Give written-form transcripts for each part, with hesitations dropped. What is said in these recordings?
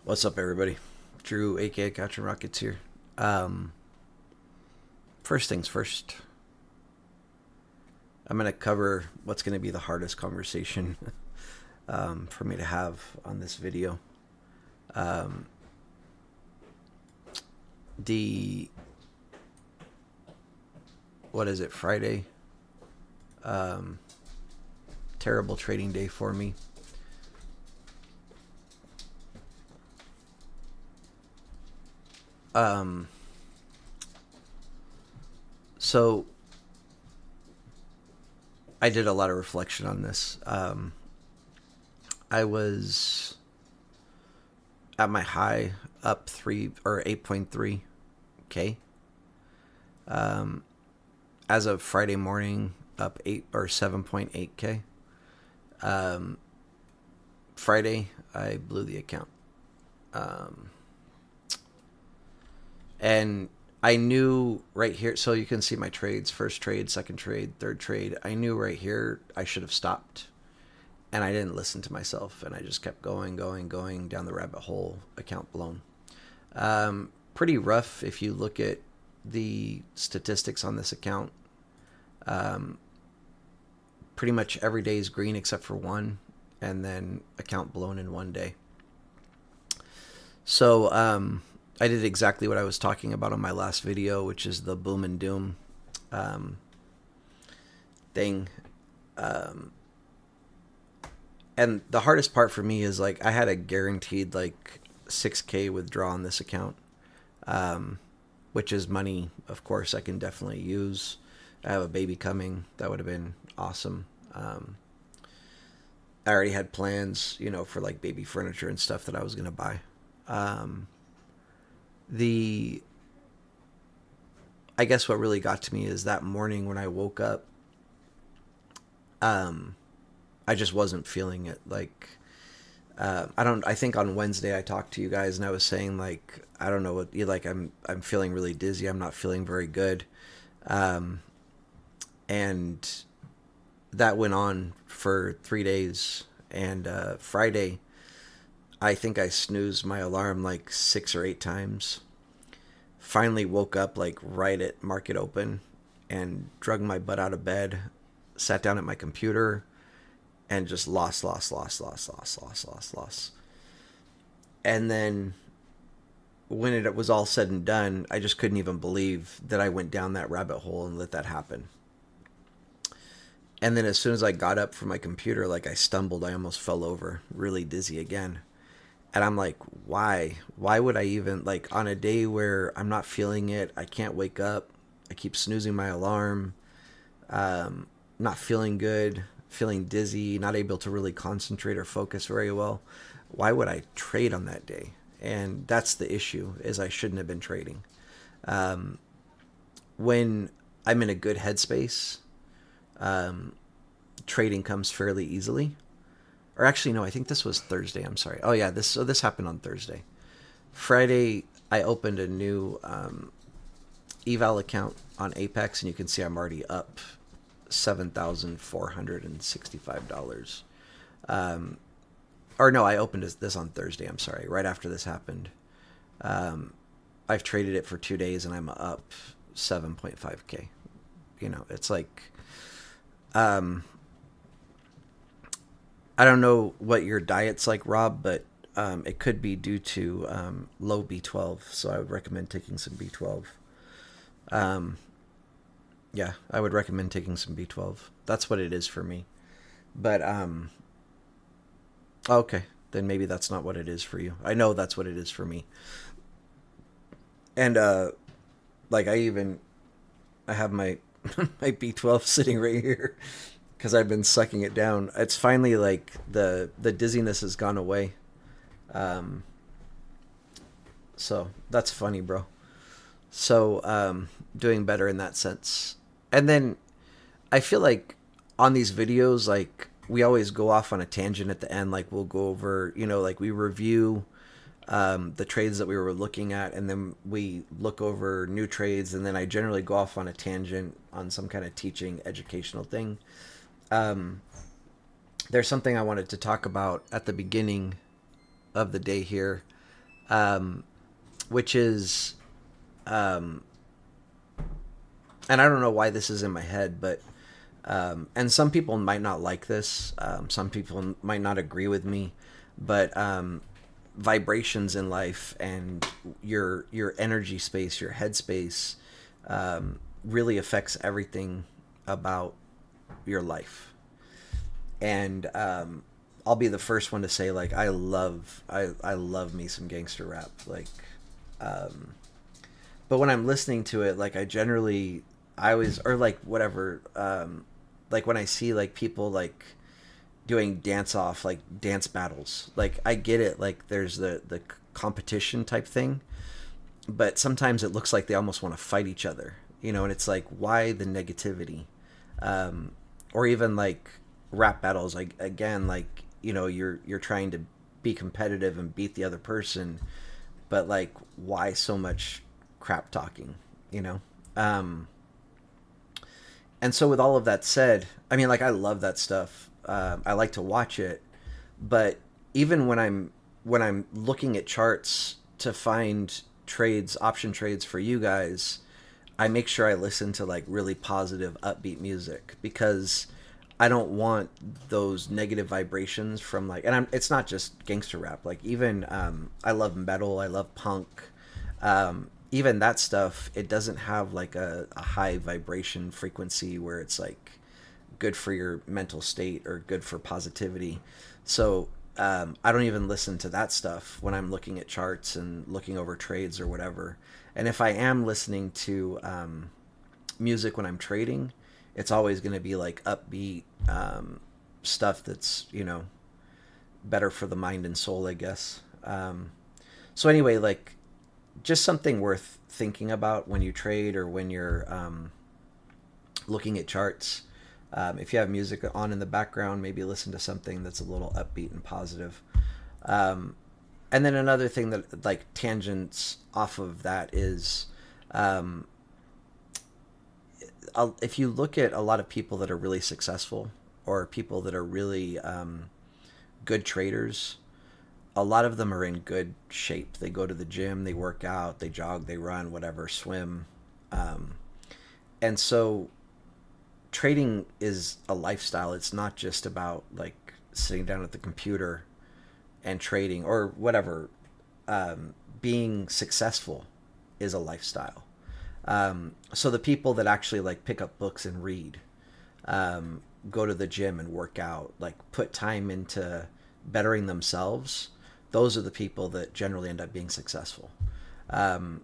What's up, everybody? Drew, aka Catching Rockets here. Um, First things first, I'm going to cover what's going to be the hardest conversation for me to have on this video. Um, the, what is it, Friday? Um, Terrible trading day for me. Um, so I did a lot of reflection on this. I was at my high up 8.3K. As of Friday morning, up 8 or 7.8K. Friday, I blew the account. And I knew right here, so you can see my trades: first trade, second trade, third trade. I knew right here I should have stopped, and I didn't listen to myself, and I just kept going down the rabbit hole. Account blown. Pretty rough if you look at the statistics on this account. Pretty much every day is green except for one, and then account blown in one day. So I did exactly what I was talking about on my last video, which is the boom and doom thing. And the hardest part for me is, like, I had a guaranteed like 6K withdraw on this account, which is money, of course, I can definitely use. I have a baby coming. That would have been awesome. I already had plans, for like baby furniture and stuff that I was going to buy. The I guess what really got to me is that morning when I woke up, I just wasn't feeling it. Like, I think on Wednesday I talked to you guys and I was saying, like, I don't know what you like. I'm feeling really dizzy. I'm not feeling very good. And that went on for 3 days. And Friday, I think I snoozed my alarm like 6 or 8 times. Finally woke up like right at market open and drug my butt out of bed, sat down at my computer, and just lost. And then when it was all said and done, I just couldn't even believe that I went down that rabbit hole and let that happen. And then as soon as I got up from my computer, like, I stumbled, I almost fell over, really dizzy again. And I'm like, why? Why would I even, like, on a day where I'm not feeling it, I can't wake up, I keep snoozing my alarm, not feeling good, feeling dizzy, not able to really concentrate or focus very well. Why would I trade on that day? And that's the issue, is I shouldn't have been trading. When I'm in a good headspace, trading comes fairly easily. Or actually, no, I think this was Thursday. I'm sorry. Oh yeah, this happened on Thursday. Friday, I opened a new eval account on Apex, and you can see I'm already up $7,465. Or no, I opened this on Thursday. I'm sorry, right after this happened. I've traded it for 2 days, and I'm up 7.5K. It's like, I don't know what your diet's like, Rob, but it could be due to low B12. So I would recommend taking some B12. Yeah, I would recommend taking some B12. That's what it is for me. But okay, then maybe that's not what it is for you. I know that's what it is for me. And like, I have my my B12 sitting right here because I've been sucking it down. It's finally, like, the dizziness has gone away. So that's funny, bro. So doing better in that sense. And then I feel like on these videos, like, we always go off on a tangent at the end. Like, we'll go over, like, we review the trades that we were looking at, and then we look over new trades, and then I generally go off on a tangent on some kind of teaching educational thing. There's something I wanted to talk about at the beginning of the day here. which is, um, and I don't know why this is in my head, but and some people might not like this. Some people might not agree with me, but vibrations in life and your energy space, your headspace, really affects everything about your life. And I'll be the first one to say, like, I love me some gangster rap, like, but when I'm listening to it, like, I always, or like whatever, like when I see like people like doing like dance battles, like I get it, like there's the competition type thing, but sometimes it looks like they almost want to fight each other, and it's like, why the negativity? Or even like rap battles, like, again, like, you're trying to be competitive and beat the other person, but like, why so much crap talking, you know? And so with all of that said, I mean, like, I love that stuff. I like to watch it, but even when I'm looking at charts to find option trades for you guys, I make sure I listen to like really positive, upbeat music, because I don't want those negative vibrations from, like, and it's not just gangster rap. Like, even I love metal, I love punk. Even that stuff, it doesn't have like a high vibration frequency where it's like good for your mental state or good for positivity. So I don't even listen to that stuff when I'm looking at charts and looking over trades or whatever. And if I am listening to music when I'm trading, it's always going to be like upbeat stuff that's, better for the mind and soul, I guess. So anyway, like, just something worth thinking about when you trade or when you're looking at charts. If you have music on in the background, maybe listen to something that's a little upbeat and positive. And then another thing that, like, tangents off of that is, if you look at a lot of people that are really successful, or people that are really good traders, a lot of them are in good shape. They go to the gym, they work out, they jog, they run, whatever, swim. And so trading is a lifestyle. It's not just about like sitting down at the computer and trading or whatever. Being successful is a lifestyle. So the people that actually like pick up books and read, go to the gym and work out, like put time into bettering themselves, those are the people that generally end up being successful. And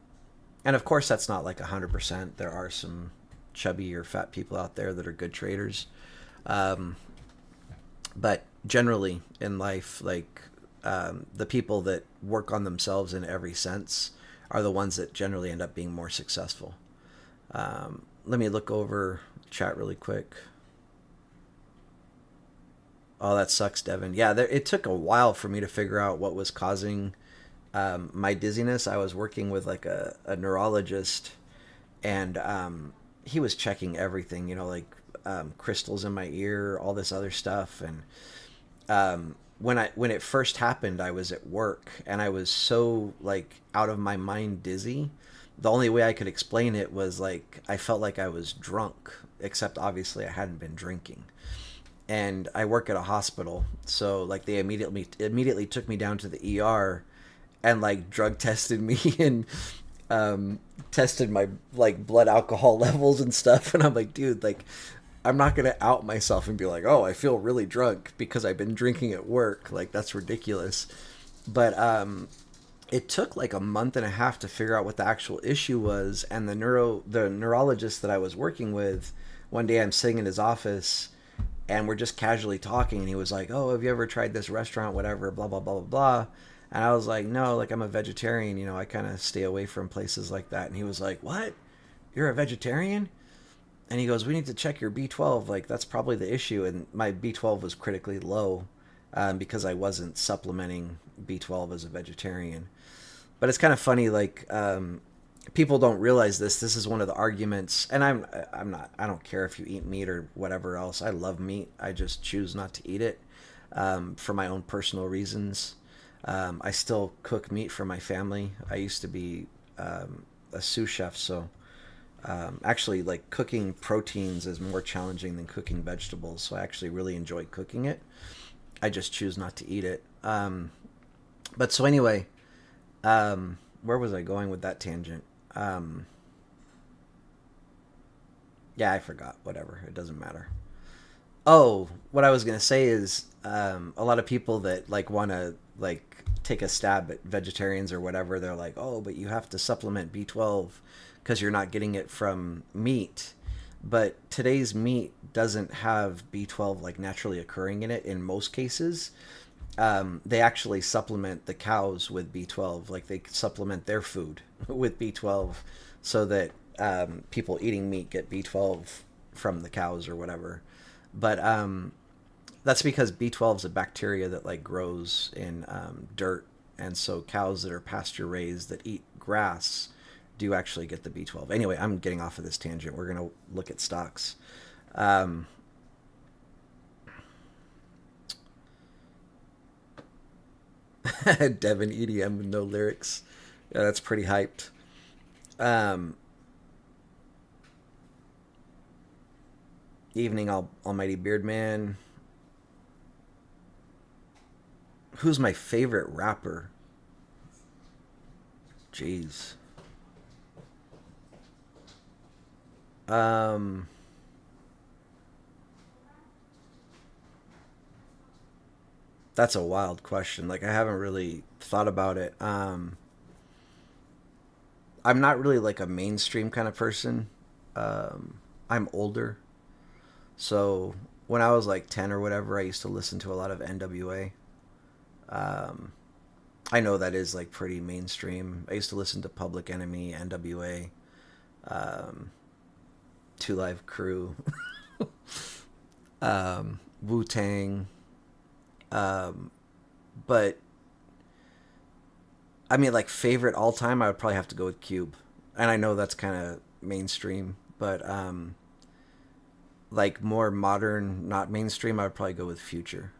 of course, that's not like 100%. There are some chubby or fat people out there that are good traders. But generally in life, like, the people that work on themselves in every sense are the ones that generally end up being more successful. Let me look over chat really quick. Oh, that sucks, Devin. Yeah, it took a while for me to figure out what was causing my dizziness. I was working with like a neurologist, and he was checking everything, like crystals in my ear, all this other stuff. And when it first happened, I was at work, and I was so like out of my mind dizzy. The only way I could explain it was like I felt like I was drunk, except obviously I hadn't been drinking. And I work at a hospital, so like they immediately took me down to the ER and like drug tested me and tested my like blood alcohol levels and stuff. And I'm like, dude, like, I'm not gonna out myself and be like, oh, I feel really drunk because I've been drinking at work. Like, that's ridiculous. But it took like a month and a half to figure out what the actual issue was. And the neurologist that I was working with, one day I'm sitting in his office, and we're just casually talking, and he was like, oh, have you ever tried this restaurant, whatever, blah, blah, blah, blah, blah. And I was like, no, like, I'm a vegetarian, I kind of stay away from places like that. And he was like, what? You're a vegetarian? And he goes, we need to check your B12. Like, that's probably the issue. And my B12 was critically low because I wasn't supplementing B12 as a vegetarian. But it's kind of funny, like, people don't realize this. This is one of the arguments, and I don't care if you eat meat or whatever else. I love meat. I just choose not to eat it for my own personal reasons. I still cook meat for my family. I used to be a sous chef, so actually, like cooking proteins is more challenging than cooking vegetables. So I actually really enjoy cooking it. I just choose not to eat it. But so anyway, where was I going with that tangent? Yeah, I forgot. Whatever. It doesn't matter. Oh, what I was gonna say is a lot of people that like want to like take a stab at vegetarians or whatever. They're like, oh, but you have to supplement B12 because you're not getting it from meat. But today's meat doesn't have B12 like naturally occurring in it in most cases. They actually supplement the cows with B12, like they supplement their food with B12 so that people eating meat get B12 from the cows or whatever. But that's because B12 is a bacteria that like grows in dirt, and so cows that are pasture raised that eat grass do actually get the B12. Anyway, I'm getting off of this tangent. We're gonna look at stocks. Um, Devin EDM with no lyrics. Yeah, that's pretty hyped. Um, Evening, Almighty Beardman. Who's my favorite rapper? Jeez. Um, that's a wild question. Like I haven't really thought about it. I'm not really like a mainstream kind of person. I'm older, so when I was like 10 or whatever, I used to listen to a lot of NWA. Um, I know that is like pretty mainstream. I used to listen to Public Enemy, NWA, um, Two Live Crew, Wu Tang. Um, but I mean, like favorite all time, I would probably have to go with Cube, and I know that's kind of mainstream, but like more modern, not mainstream, I would probably go with Future.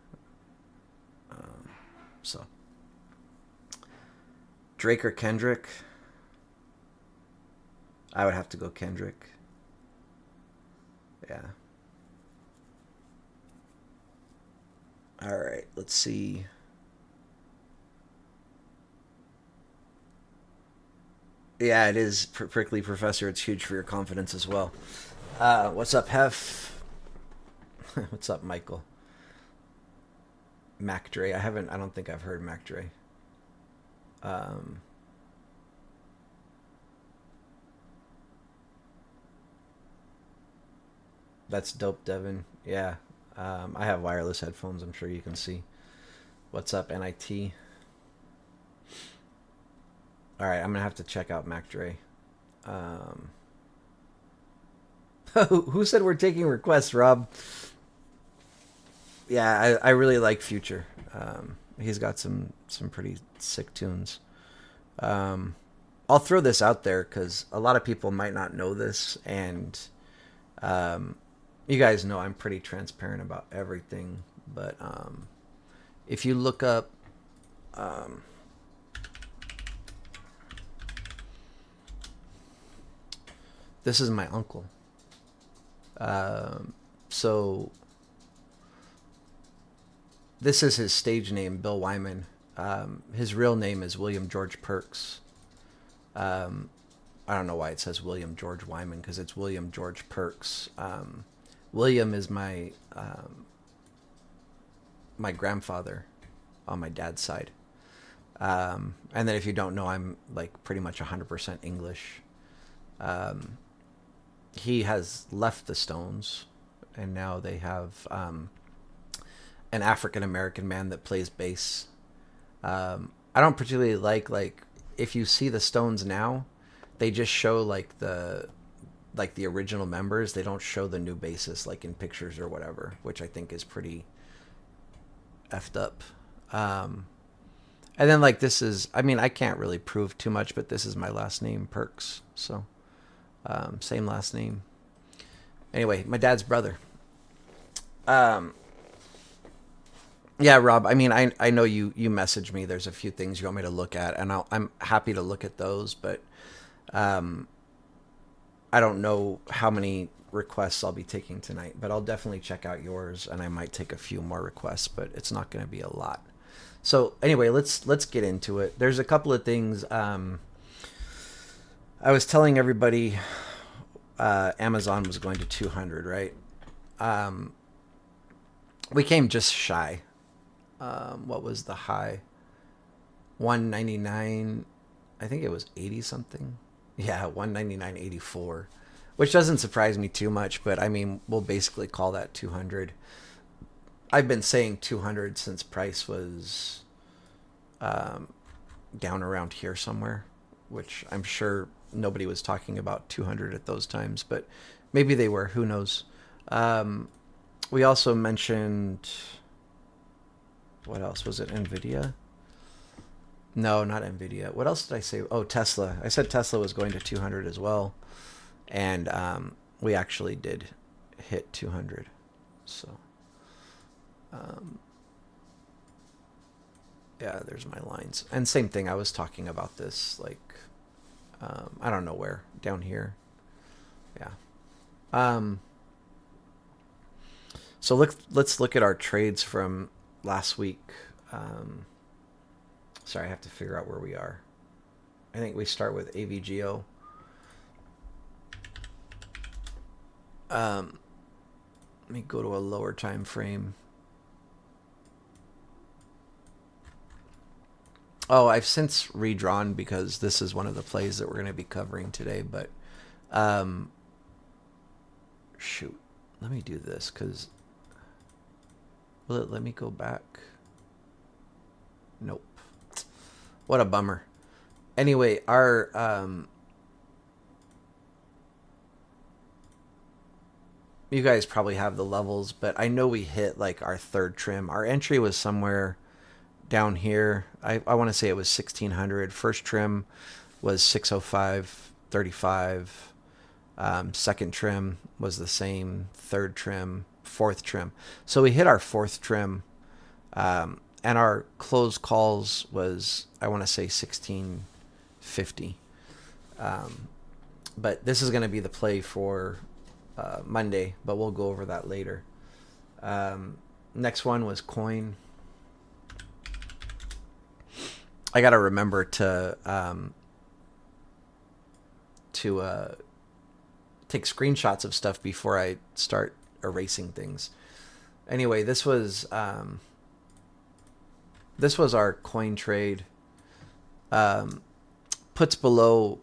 Um, so Drake or Kendrick, I would have to go Kendrick. Yeah. All right. Let's see. Yeah, it is prickly professor. It's huge for your confidence as well. What's up, Hef? What's up, Michael? Mac Dre. I haven't. I don't think I've heard Mac Dre. Um, that's dope, Devin. Yeah. I have wireless headphones. I'm sure you can see. What's up, NIT? All right, I'm gonna have to check out Mac Dre. Um, who said we're taking requests, Rob? Yeah, I really like Future. He's got some pretty sick tunes. Um, I'll throw this out there because a lot of people might not know this, and um, you guys know I'm pretty transparent about everything. But if you look up, um, this is my uncle. Um, so this is his stage name, Bill Wyman. His real name is William George Perks. Um, I don't know why it says William George Wyman because it's William George Perks. William is my grandfather on my dad's side. And then if you don't know, I'm like pretty much 100% English. Um, he has left the Stones, and now they have an African American man that plays bass. I don't particularly like if you see the Stones now, they just show like the original members. They don't show the new bassist like in pictures or whatever, which I think is pretty effed up. Um, and then like this is, I mean, I can't really prove too much, but this is my last name, Perks. So same last name. Anyway, my dad's brother. Um, Yeah, Rob. I mean, I know you messaged me. There's a few things you want me to look at, and I'm happy to look at those. But um, I don't know how many requests I'll be taking tonight. But I'll definitely check out yours, and I might take a few more requests. But it's not going to be a lot. So anyway, let's get into it. There's a couple of things. I was telling everybody Amazon was going to 200, right? Um, we came just shy. What was the high? 199. I think it was 80 something. Yeah, 199.84, which doesn't surprise me too much. But I mean, we'll basically call that 200. I've been saying 200 since price was um, down around here somewhere, which I'm sure nobody was talking about 200 at those times, but maybe they were. Who knows? Um, we also mentioned, what else was it? Nvidia? No, not Nvidia. What else did I say? Oh, Tesla. I said Tesla was going to 200 as well, and we actually did hit 200. So, um, yeah, there's my lines. And same thing. I was talking about this like I don't know where, down here. Yeah. Um, so let's look at our trades from last week. Um, sorry, I have to figure out where we are. I think we start with AVGO. Um, Let me go to a lower time frame. Oh, I've since redrawn because this is one of the plays that we're going to be covering today. But um, shoot, let me do this because will it let me go back? Nope. What a bummer. Anyway, our you guys probably have the levels, but I know we hit like our third trim. Our entry was somewhere down here. I want to say it was 1600. First trim was 605.35. Second trim was the same. Third trim, fourth trim. So we hit our fourth trim, and our closed calls was, I want to say, 1650. But this is going to be the play for Monday, but we'll go over that later. Next one was coin. I got to remember to take screenshots of stuff before I start erasing things. Anyway, this was our coin trade. Puts below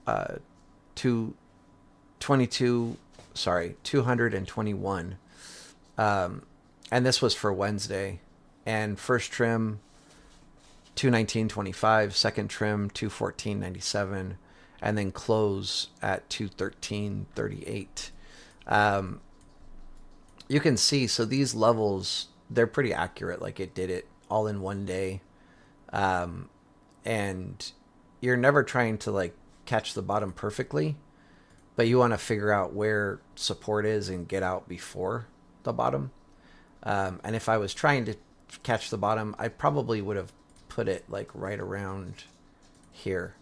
221. And this was for Wednesday. And first trim 219.25, second trim 214.97, and then close at 213.38. You can see, so these levels, they're pretty accurate. Like it did it all in one day. And you're never trying to like catch the bottom perfectly, but you want to figure out where support is and get out before the bottom. And if I was trying to catch the bottom, I probably would have put it like right around here.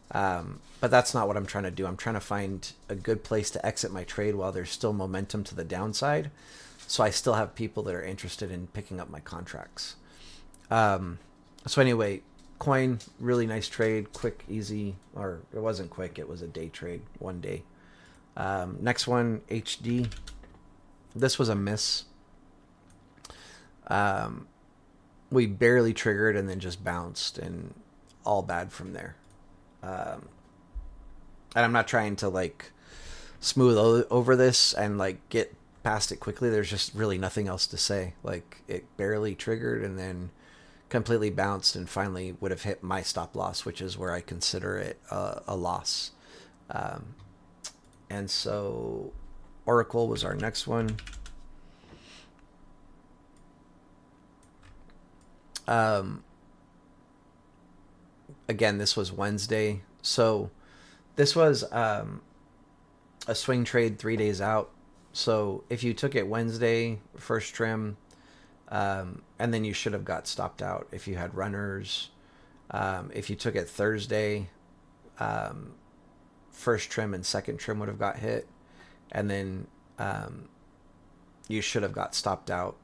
But that's not what I'm trying to do. I'm trying to find a good place to exit my trade while there's still momentum to the downside. So I still have people that are interested in picking up my contracts. So anyway, coin, really nice trade, quick, easy, or it wasn't quick. It was a day trade, one day. Next one, HD. This was a miss. We barely triggered and then just bounced, and all bad from there. And I'm not trying to like smooth over this and like get past it quickly. There's just really nothing else to say. Like it barely triggered and then completely bounced and finally would have hit my stop loss, which is where I consider it a loss. And so Oracle was our next one. Again, this was Wednesday. So this was a swing trade 3 days out. So if you took it Wednesday, first trim, and then you should have got stopped out if you had runners. If you took it Thursday, first trim and second trim would have got hit, and then you should have got stopped out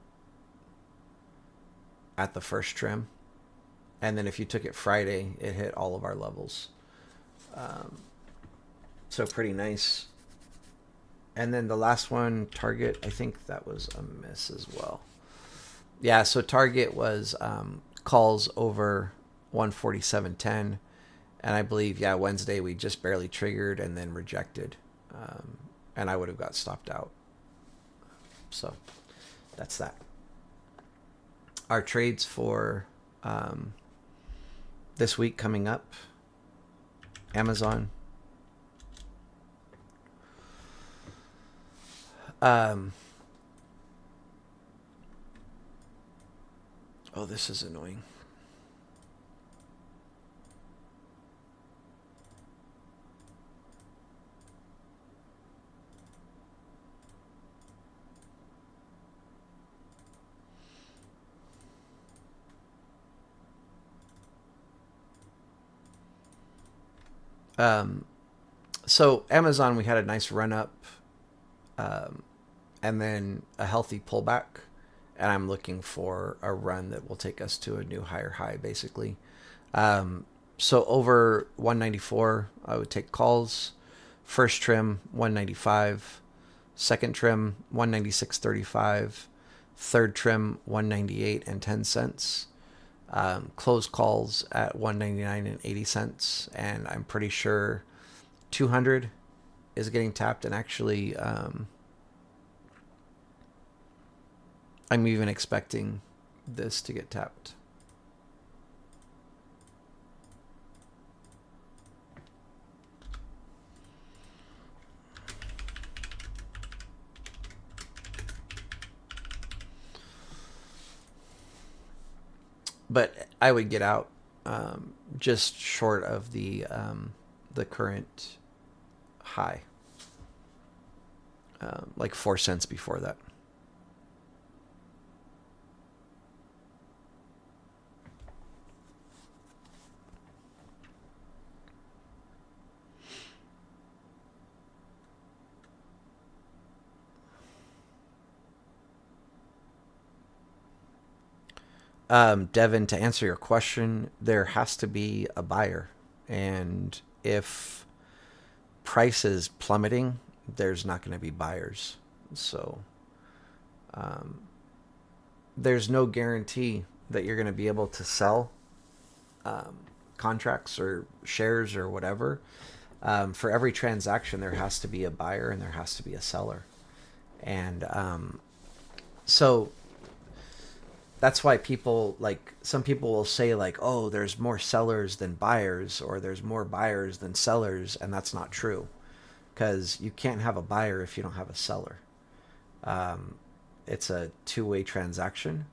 at the first trim. And then if you took it Friday, it hit all of our levels. So pretty nice. And then the last one, Target, I think that was a miss as well. Yeah, so Target was calls over 147.10. And I believe, yeah, Wednesday we just barely triggered and then rejected. And I would have got stopped out. So that's that. Our trades for this week coming up. Amazon. Oh, this is annoying. So Amazon, we had a nice run up, and then a healthy pullback, and I'm looking for a run that will take us to a new higher high, basically. So over 194, I would take calls. First trim 195, second trim 196.35, third trim 198 and 10 cents. Close calls at 199 and 80 cents, and I'm pretty sure 200 is getting tapped, and actually I'm even expecting this to get tapped. But I would get out just short of the current high, like 4 cents before that. Devin, to answer your question, there has to be a buyer. And if price is plummeting, there's not going to be buyers. So there's no guarantee that you're going to be able to sell contracts or shares or whatever. For every transaction, there has to be a buyer and there has to be a seller. And so that's why people, like, some people will say, like, oh, there's more sellers than buyers, or there's more buyers than sellers, and that's not true, because you can't have a buyer if you don't have a seller. It's a two-way transaction,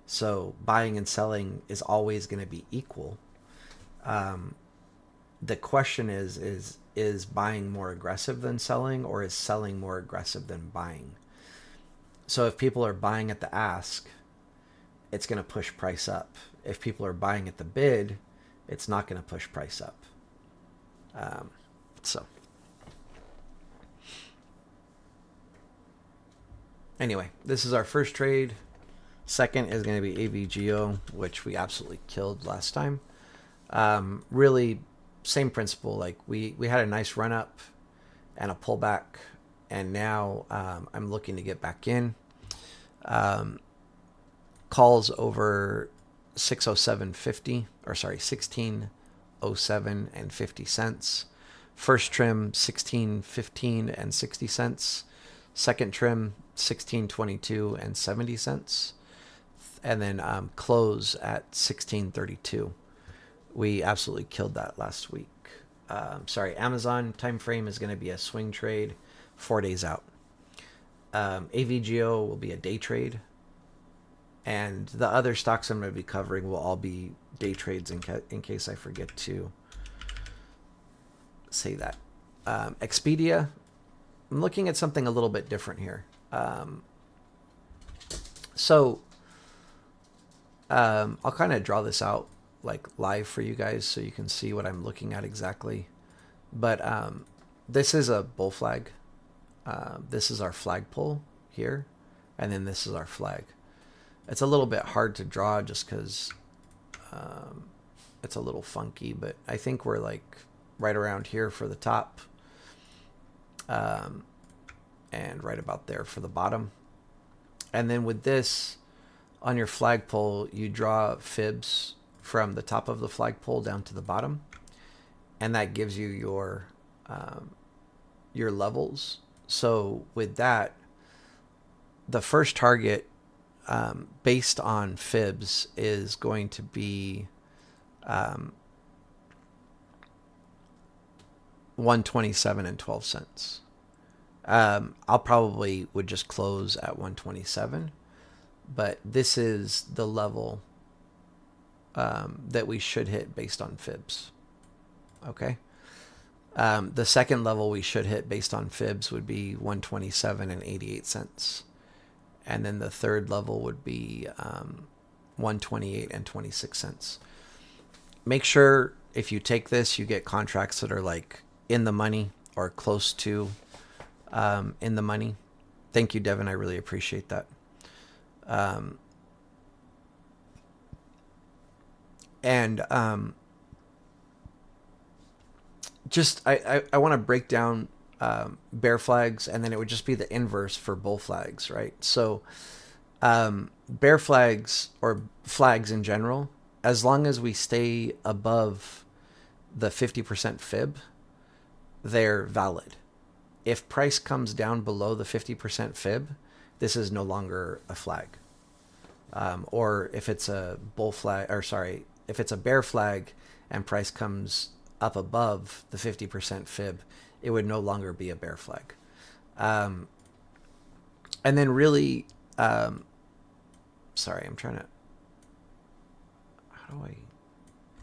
so buying and selling is always going to be equal. The question is buying more aggressive than selling, or is selling more aggressive than buying? So if people are buying at the ask, it's going to push price up. If people are buying at the bid, it's not going to push price up. So anyway, this is our first trade. Second is going to be AVGO, which we absolutely killed last time. Really, same principle. Like we had a nice run up and a pullback, and now I'm looking to get back in. Calls over 607.50, or sorry, 1607 and 50 cents. First trim 1615 and 60 cents. Second trim 1622 and 70 cents. And then close at 1632. We absolutely killed that last week. Sorry, Amazon time frame is going to be a swing trade, 4 days out. AVGO will be a day trade. And the other stocks I'm going to be covering will all be day trades in case I forget to say that. Expedia, I'm looking at something a little bit different here. So I'll kind of draw this out like live for you guys so you can see what I'm looking at exactly. But this is a bull flag. This is our flagpole here, and then this is our flag. It's a little bit hard to draw just because it's a little funky, but I think we're like right around here for the top, and right about there for the bottom. And then with this, on your flagpole, you draw fibs from the top of the flagpole down to the bottom, and that gives you your levels. So with that, the first target based on fibs is going to be 127 and 12 cents. I'll probably would just close at 127, but this is the level that we should hit based on fibs. Okay. The second level we should hit based on fibs would be 127 and 88 cents. And then the third level would be 128 and 26 cents. Make sure if you take this, you get contracts that are like in the money or close to in the money. Thank you, Devin. I really appreciate that. Just I want to break down bear flags, and then it would just be the inverse for bull flags, right? So bear flags or flags in general, as long as we stay above the 50% fib, they're valid. If price comes down below the 50% fib, this is no longer a flag. Or if it's a bull flag, or sorry, if it's a bear flag and price comes up above the 50% fib, it would no longer be a bear flag. And then really, sorry, I'm trying to, how do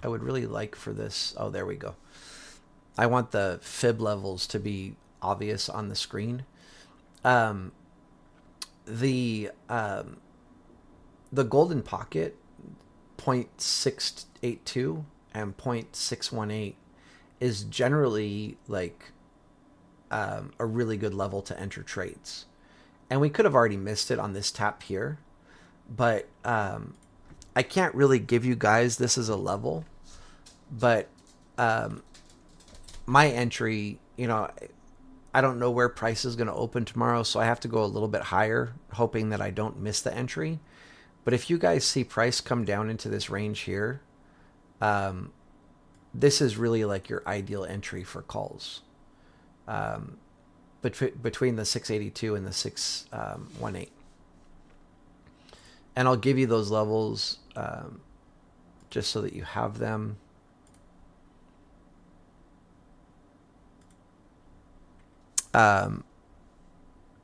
I would really like for this, oh, there we go. I want the fib levels to be obvious on the screen. The golden pocket 0.682 and 0.618 is generally like a really good level to enter trades. And we could have already missed it on this tap here, but I can't really give you guys this as a level, but my entry, you know, I don't know where price is going to open tomorrow, so I have to go a little bit higher, hoping that I don't miss the entry. But if you guys see price come down into this range here, this is really like your ideal entry for calls. Between the 682 and the 618. And I'll give you those levels just so that you have them.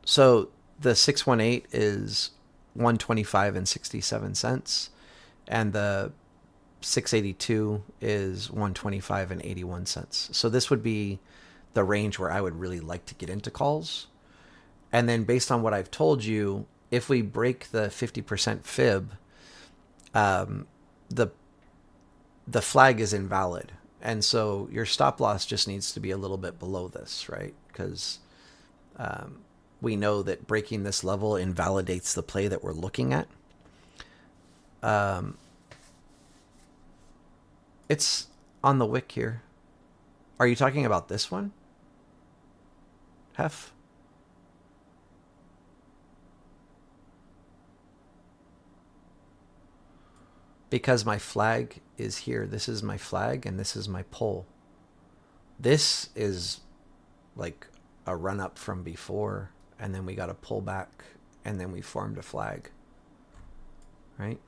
So the 618 is 125 and 67 cents, and the 682 is 125 and 81 cents. So this would be the range where I would really like to get into calls. And then based on what I've told you, if we break the 50% fib, the flag is invalid. And so your stop loss just needs to be a little bit below this, right? Because we know that breaking this level invalidates the play that we're looking at. It's on the wick here. Are you talking about this one? Hef? Because my flag is here. This is my flag and this is my pole. This is like a run up from before, and then we got a pull back, and then we formed a flag, right?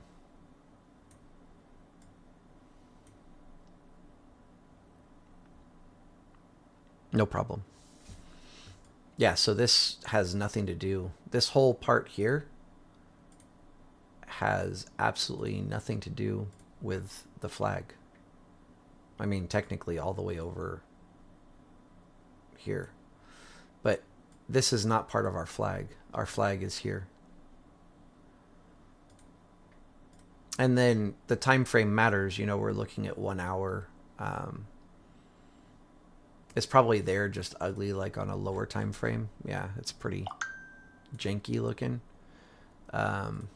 No problem. Yeah, so this has nothing to do. This whole part here has absolutely nothing to do with the flag. I mean, technically all the way over here. But this is not part of our flag. Our flag is here. And then the time frame matters. We're looking at 1 hour. It's probably there, just ugly, like on a lower time frame. Yeah, it's pretty janky looking. And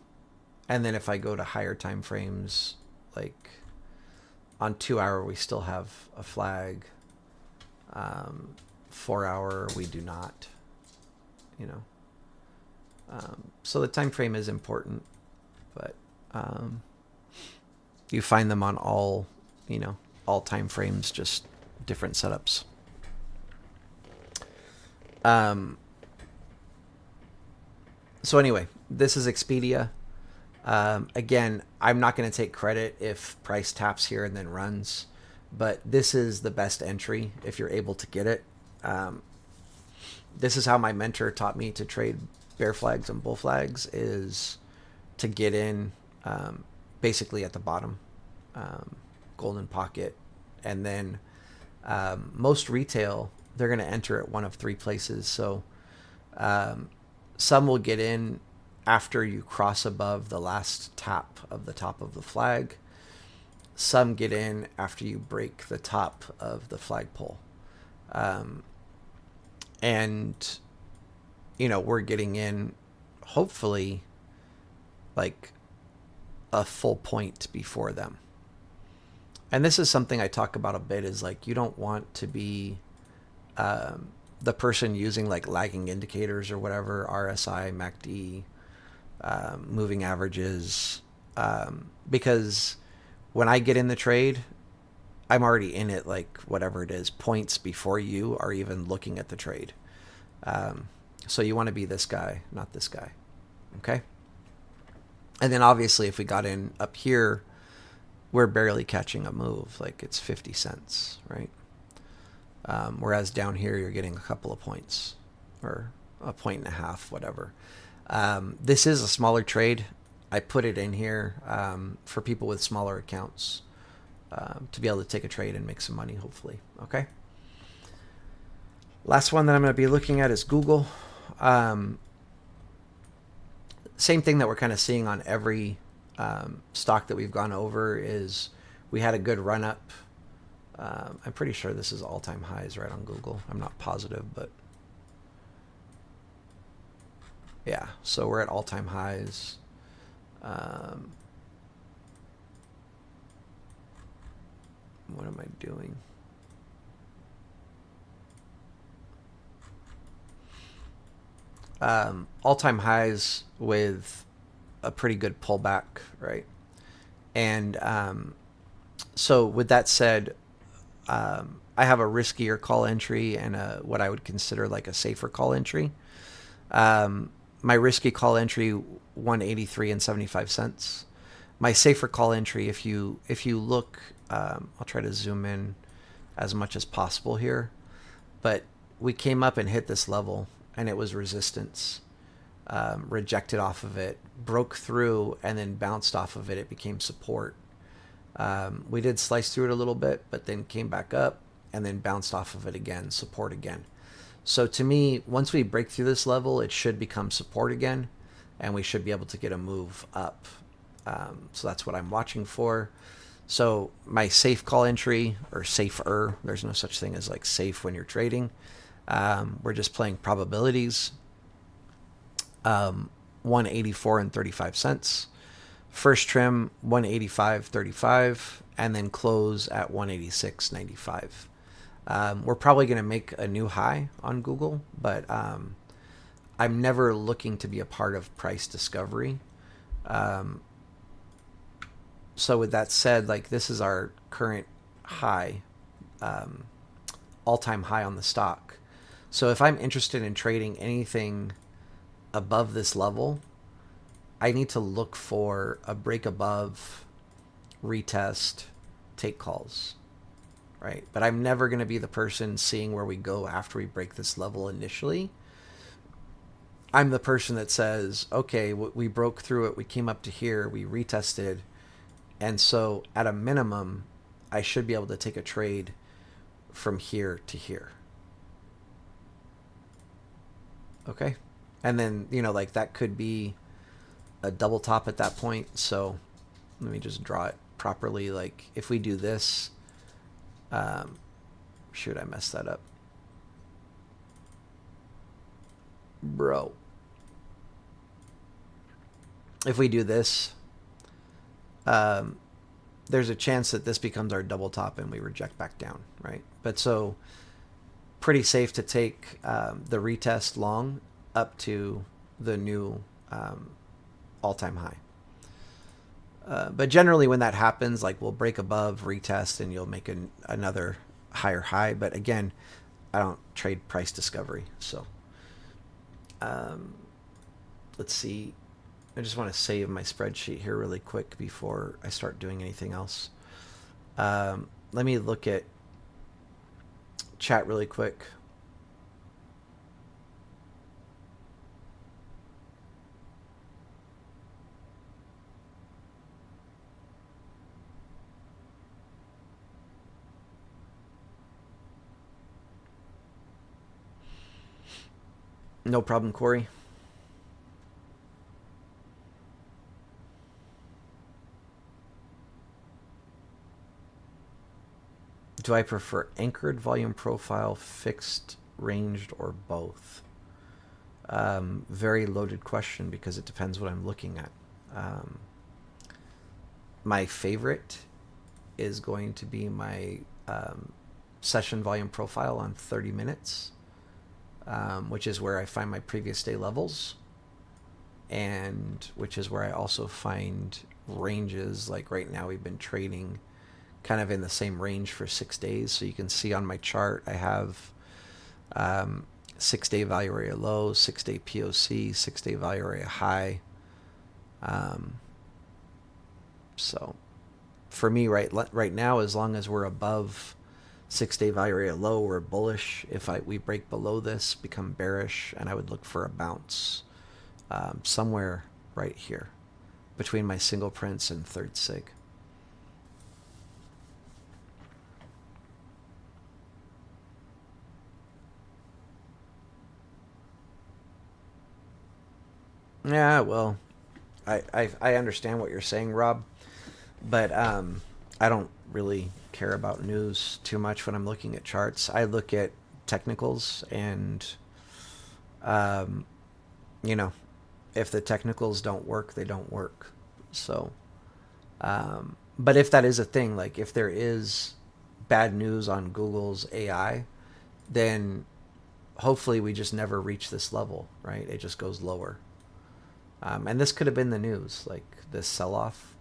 then if I go to higher time frames, like on 2 hour, we still have a flag. 4 hour, we do not. So the time frame is important, but you find them on all time frames, just different setups. So anyway, this is Expedia. Again, I'm not going to take credit if price taps here and then runs, but this is the best entry if you're able to get it. This is how my mentor taught me to trade bear flags and bull flags, is to get in basically at the bottom, golden pocket. And then most retail, they're going to enter at one of three places. So some will get in after you cross above the last tap of the top of the flag. Some get in after you break the top of the flagpole. And, we're getting in, hopefully, like a full point before them. And this is something I talk about a bit, is like, you don't want to be the person using like lagging indicators or whatever, RSI, MACD, moving averages, because when I get in the trade, I'm already in it, like whatever it is, points before you are even looking at the trade. So you want to be this guy, not this guy. Okay. And then obviously if we got in up here, we're barely catching a move. Like it's 50 cents, right? Whereas down here, you're getting a couple of points or a point and a half, whatever. This is a smaller trade. I put it in here for people with smaller accounts to be able to take a trade and make some money, hopefully. Okay. Last one that I'm going to be looking at is Google. Same thing that we're kind of seeing on every stock that we've gone over is we had a good run up. I'm pretty sure this is all-time highs right on Google. I'm not positive, but yeah. So we're at all-time highs. What am I doing? All-time highs with a pretty good pullback, right? And so with that said, I have a riskier call entry and what I would consider like a safer call entry. My risky call entry, 183 and 75 cents. My safer call entry, if you look, I'll try to zoom in as much as possible here, but we came up and hit this level and it was resistance, rejected off of it, broke through and then bounced off of it. It became support. We did slice through it a little bit, but then came back up and then bounced off of it again, support again. So to me, once we break through this level, it should become support again, and we should be able to get a move up. So that's what I'm watching for. So my safe call entry, or safer, there's no such thing as like safe when you're trading. We're just playing probabilities. 184 and 35 cents. First trim 185.35 and then close at 186.95. We're probably going to make a new high on Google, but I'm never looking to be a part of price discovery. So with that said, like this is our current high, all-time high on the stock. So if I'm interested in trading anything above this level, I need to look for a break above, retest, take calls, right? But I'm never going to be the person seeing where we go after we break this level initially. I'm the person that says, okay, we broke through it. We came up to here. We retested. And so at a minimum, I should be able to take a trade from here to here. Okay. And then, like that could be a double top at that point. So let me just draw it properly. Like if we do this, um, shoot, I messed that up. Bro. If we do this, um, there's a chance that this becomes our double top and we reject back down, right? But so pretty safe to take the retest long up to the new all-time high. But generally when that happens, like we'll break above, retest, and you'll make another higher high. But again, I don't trade price discovery. So let's see. I just want to save my spreadsheet here really quick before I start doing anything else. Let me look at chat really quick. No problem, Corey. Do I prefer anchored volume profile, fixed, ranged, or both? Very loaded question because it depends what I'm looking at. My favorite is going to be my session volume profile on 30 minutes, which is where I find my previous day levels, and which is where I also find ranges. Like right now, we've been trading kind of in the same range for 6 days. So you can see on my chart, I have 6-day value area low, 6-day POC, 6-day value area high. So for me, right now, as long as we're above 6-day value area low, we're bullish. If we break below this, become bearish, and I would look for a bounce somewhere right here between my single prints and third sig. Yeah, well, I understand what you're saying, Rob, but I don't really care about news too much when I'm looking at charts. I look at technicals, and um, you know, if the technicals don't work, they don't work. So, but if that is a thing, like if there is bad news on Google's AI, then hopefully we just never reach this level, right? It just goes lower. And this could have been the news, like this sell-off,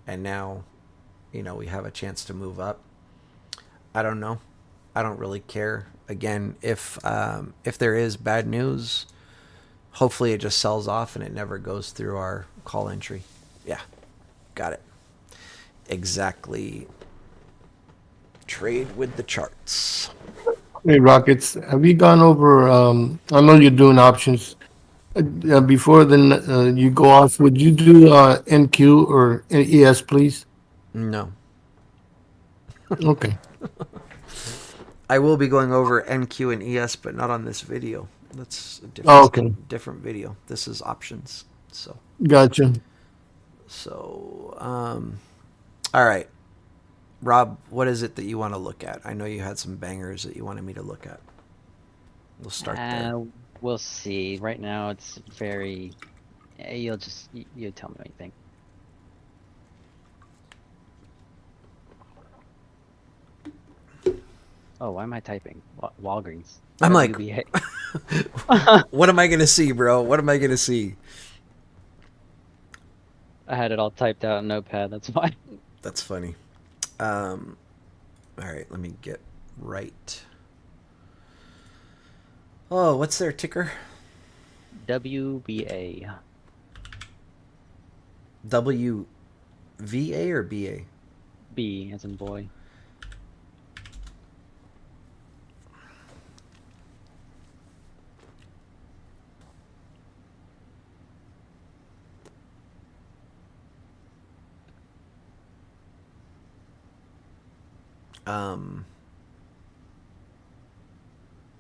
and now, we have a chance to move up. I don't know. I don't really care. Again, if there is bad news, hopefully it just sells off and it never goes through our call entry. Yeah, got it. Exactly. Trade with the charts. Hey, Rockets, have you gone over? I know you're doing options. Before then, you go off. Would you do NQ or ES, please? No. Okay. I will be going over NQ and ES, but not on this video. That's a Oh, different okay. different video. This is options. So Gotcha. so all right. Rob, what is it that you want to look at? I know you had some bangers that you wanted me to look at. We'll start there. Uh, we'll see. Right now, it's very. You tell me what you think. Oh, why am I typing? Walgreens. I'm like, WBA. what am I gonna see, bro? What am I gonna see? I had it all typed out in Notepad. That's fine. That's funny. All right, let me get right. Oh, what's their ticker? WBA. WVA or BA? B as in boy. Um,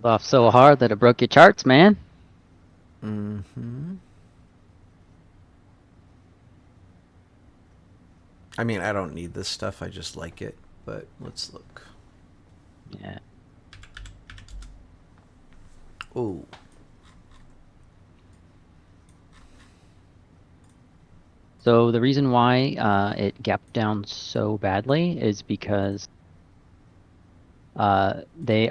Off so hard that it broke your charts, man. Mm-hmm. I mean, I don't need this stuff. I just like it. But let's look. Yeah. Oh, So the reason why it gapped down so badly is because they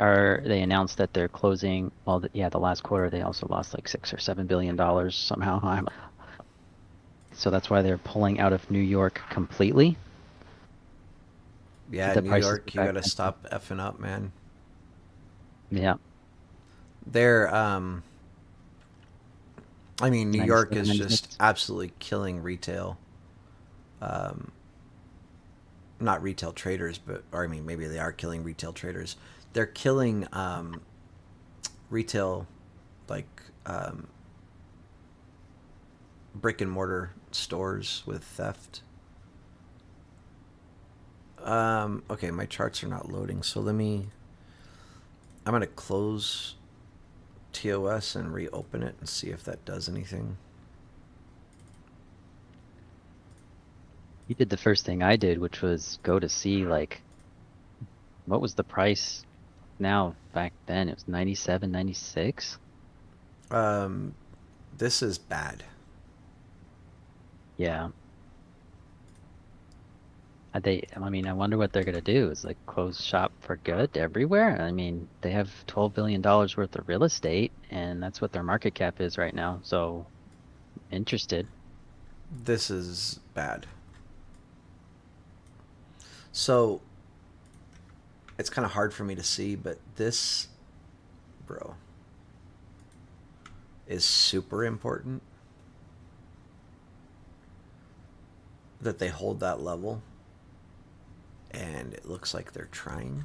announced that they're closing. Well, the last quarter they also lost like $6 or $7 billion somehow. So that's why they're pulling out of New York completely. yeah, The New prices are York, you back gotta down. stop effing up, man. Yeah, They're, I mean, New York 97, is just 96. absolutely killing retail. Um, Not retail traders, but, or I mean, maybe they are killing retail traders. They're killing retail, like brick and mortar stores with theft. Okay, my charts are not loading, so let me. I'm gonna close TOS and reopen it and see if that does anything. You did the first thing I did, which was go to see like what was the price now back then. It was 97, 96. Um, this is bad. Yeah. I mean, I wonder what they're gonna do. Is like close shop for good everywhere? I mean, they have $12 billion worth of real estate, and that's what their market cap is right now. So interested. This is bad. So it's kind of hard for me to see, but this, bro, is super important that they hold that level, and it looks like they're trying.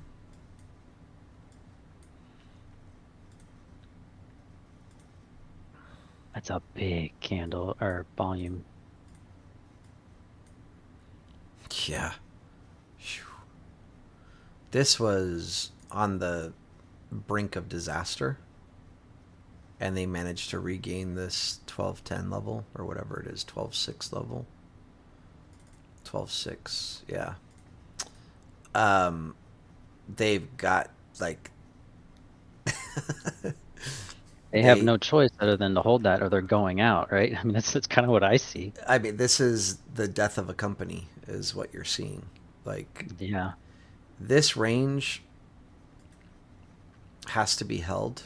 That's a big candle or volume. Yeah. This was on the brink of disaster, and they managed to regain this 1210 level or whatever it is, 12.6 level. 12.6, yeah. Um, they've got like They have they. no choice other than to hold that, or they're going out, right? I mean, that's kind of what I see. I mean, this is the death of a company, is what you're seeing. Like Yeah. this range has to be held.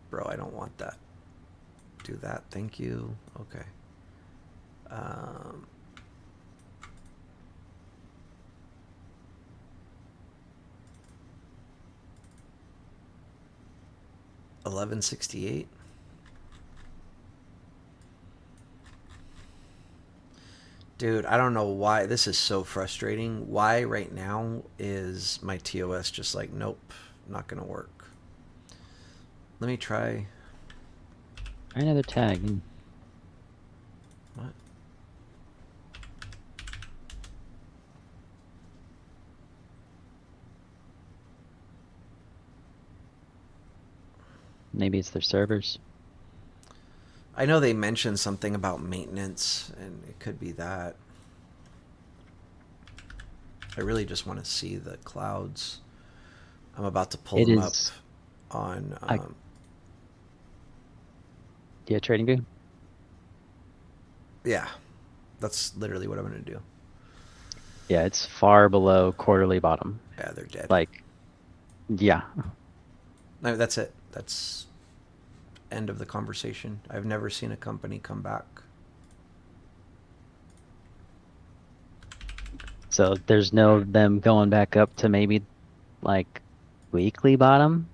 Bro, I don't want that. Do that. Thank you. Okay. Um, 1168. Dude, I don't know why. This is so frustrating. Why right now is my TOS just like, nope, not going to work. Let me try. Try another tag. What? Maybe it's their servers. I know they mentioned something about maintenance, and it could be that. I really just want to see the clouds. I'm about to pull It them up is. on. I Yeah, trading view. Yeah, that's literally what I'm going to do. Yeah, it's far below quarterly bottom. Yeah, they're dead. Like, yeah. No, that's it. That's end of the conversation. I've never seen a company come back. So there's no them going back up to maybe like weekly bottom.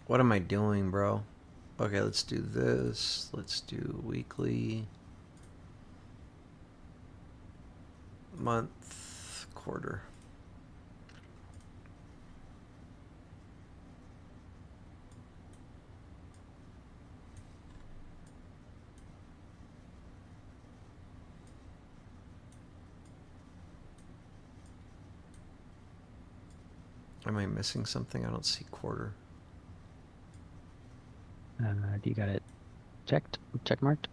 What am I doing, bro? Okay, let's do this. Let's do weekly, month, quarter. Am I missing something? I don't see quarter. Do you got it checked? Check marked?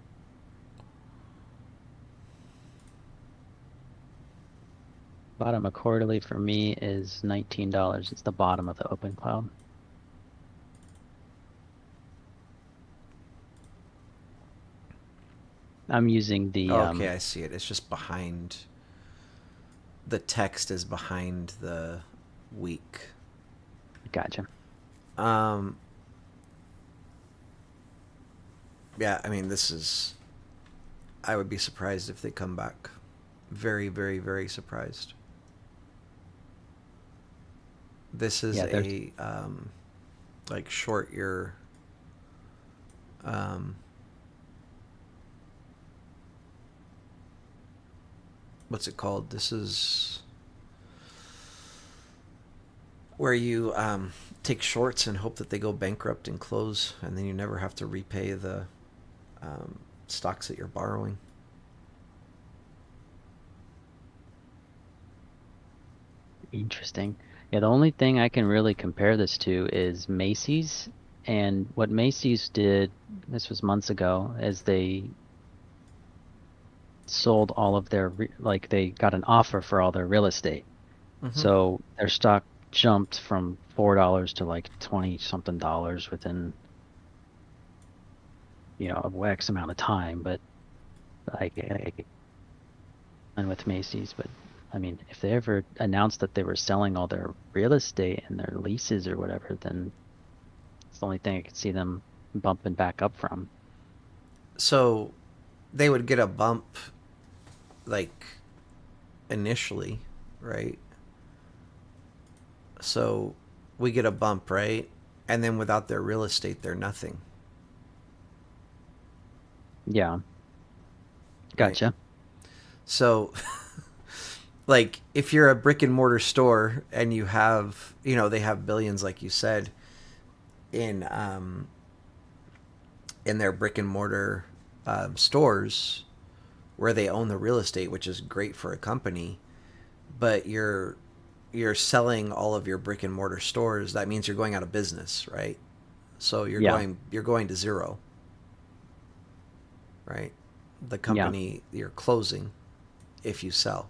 Bottom of quarterly for me is $19. It's the bottom of the open cloud. I'm using the Okay, I see it. It's just behind. The text is behind the week. Gotcha. Yeah, I mean, this is. I would be surprised if they come back. Very, very, very surprised. This is Yeah, there's a like short your what's it called? This is where you take shorts and hope that they go bankrupt and close, and then you never have to repay the stocks that you're borrowing. interesting. Yeah, the only thing I can really compare this to is Macy's. And what Macy's did, this was months ago, is they sold all of their, like they got an offer for all their real estate. Mm-hmm. So their stock jumped from $4 to like 20 something dollars within, a X amount of time. But like, and with Macy's, but I mean, if they ever announced that they were selling all their real estate and their leases or whatever, then it's the only thing I could see them bumping back up from. So they would get a bump, like initially, right? So we get a bump, right? And then without their real estate, they're nothing, Yeah, right? gotcha. So, like, if you're a brick and mortar store and you have, they have billions, like you said, in in their brick and mortar stores where they own the real estate, which is great for a company, but you're selling all of your brick and mortar stores. That means you're going out of business, right? So Yeah, you're going to zero, right? The yeah, company you're closing if you sell.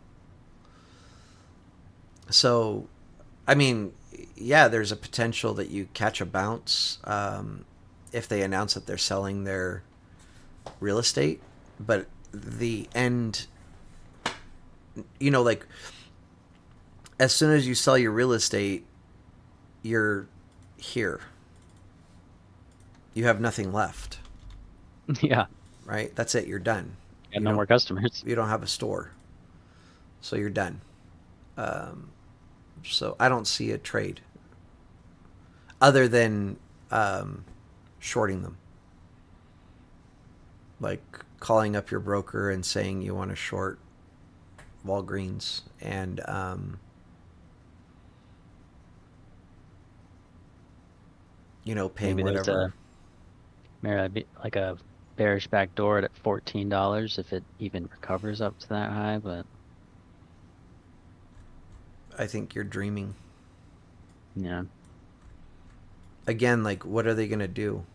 So, I mean, yeah, there's a potential that you catch a bounce if they announce that they're selling their real estate, but the end, like as soon as you sell your real estate, you're here. You have nothing left, yeah. right? That's it. You're done. Got no more customers. You don't have a store, so you're done. So I don't see a trade other than shorting them, like calling up your broker and saying you want to short Walgreens and paying Maybe there's whatever. like a bearish back door at $14 if it even recovers up to that high, but I think you're dreaming. yeah. Again, like what are they gonna do?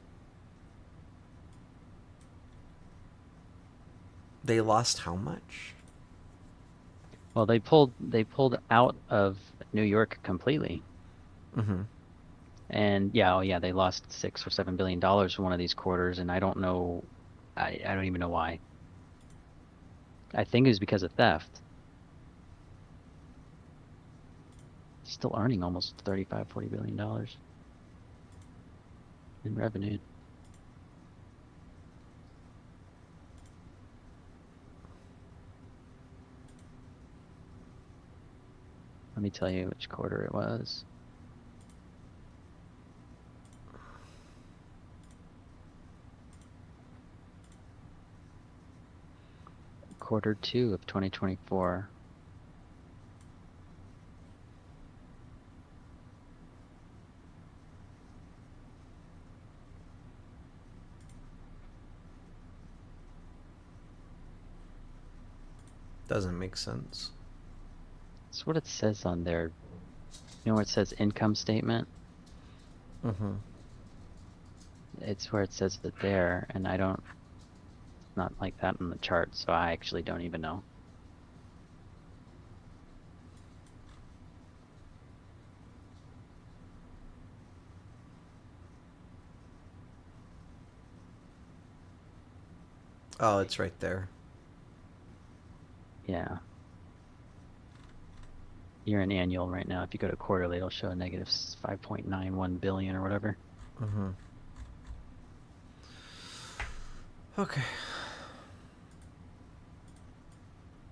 They lost how much? Well, they pulled out of New York completely. Mm-hmm. And yeah, oh yeah, they lost $6 or $7 for one of these quarters, and I don't know, I don't even know why. I think it was because of theft. Still earning almost 35, $40 billion in revenue. Let me tell you which quarter it was. Q2 of 2024. Doesn't make sense. That's what it says on there. You know where it says income statement? Mm-hmm. It's where it says it there, and I don't, not like that on the chart, so I actually don't even know. Oh, it's right there. Yeah. You're in annual right now. If you go to quarterly, it'll show a negative 5.91 billion or whatever. Mm-hmm. Okay.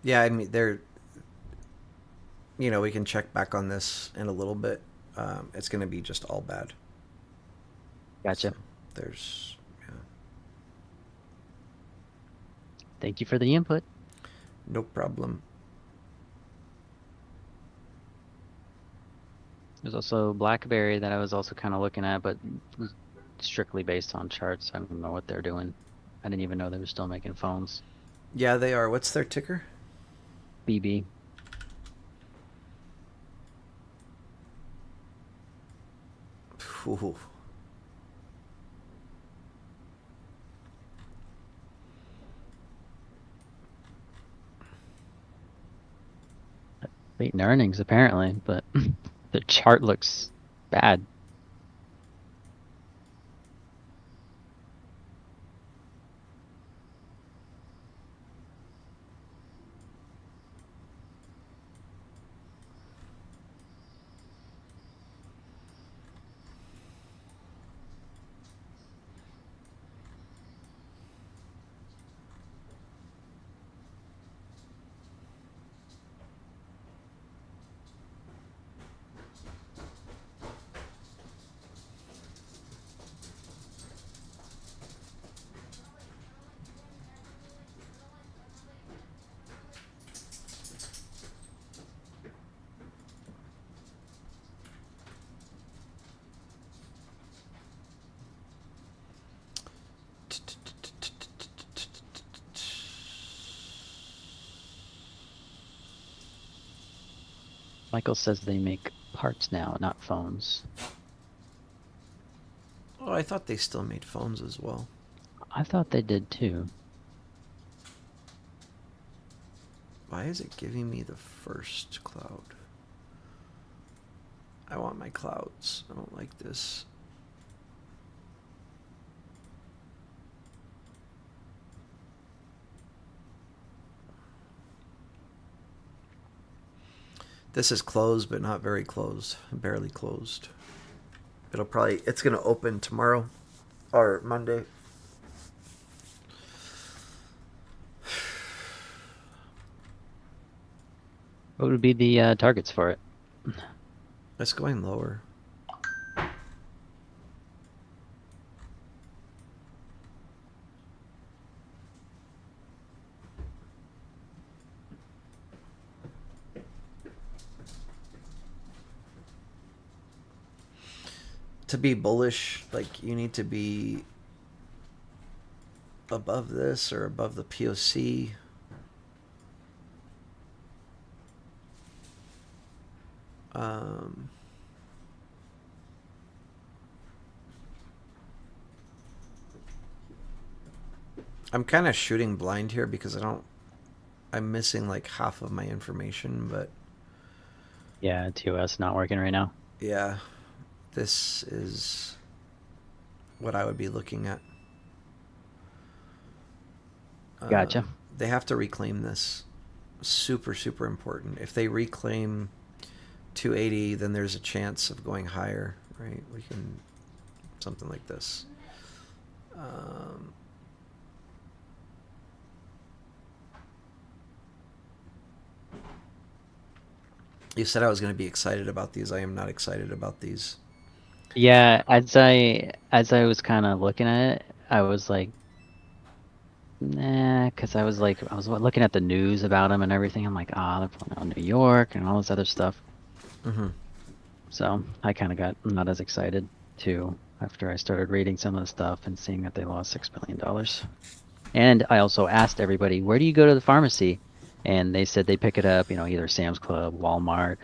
Yeah, I mean, we can check back on this in a little bit. It's going to be just all bad. Gotcha. So there's, yeah, Thank you for the input. no problem. There's also BlackBerry that I was also kind of looking at, but was strictly based on charts. I don't know what they're doing. I didn't even know they were still making phones. Yeah, they are. What's their ticker? BB. Ooh. Beating earnings apparently, but the chart looks bad. Michael says they make parts now, not phones. Oh, I thought they still made phones as well. I thought they did too. Why is it giving me the first cloud? I want my clouds. I don't like this. This is closed, but not very closed. Barely closed. It's going to open tomorrow or Monday. What would be the targets for it? It's going lower. To be bullish, like you need to be above this or above the POC. I'm kind of shooting blind here because I'm missing like half of my information, but Yeah, TOS not working right now. yeah, this is what I would be looking at. Gotcha. They have to reclaim this. Super, super important. If they reclaim 280, then there's a chance of going higher, right? We can, something like this. You said I was going to be excited about these. I am not excited about these. Yeah, as I was kind of looking at it, I was like, Nah, because I was looking at the news about them and everything. I'm like, ah, they're pulling out of New York and all this other stuff. Hmm. So I kind of got not as excited too after I started reading some of the stuff and seeing that they lost $6 billion. And I also asked everybody, where do you go to the pharmacy? And they said they pick it up, either Sam's Club, Walmart,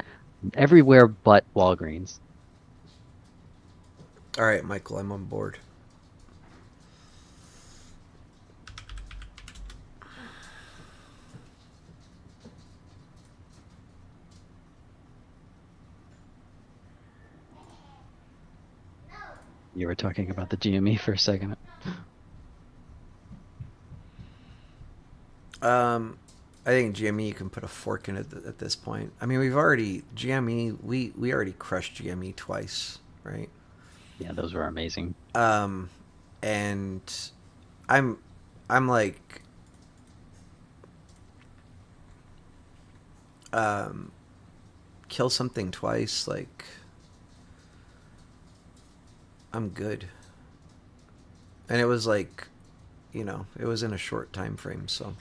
everywhere but Walgreens. All right, Michael, I'm on board. You were talking about the GME for a second. I think GME you can put a fork in it at this point. I mean, we've already GME we already crushed GME twice, right? Yeah, those were amazing. Um, and I'm I'm like um, kill something twice. Like I'm good, and it was like, it was in a short time frame, so.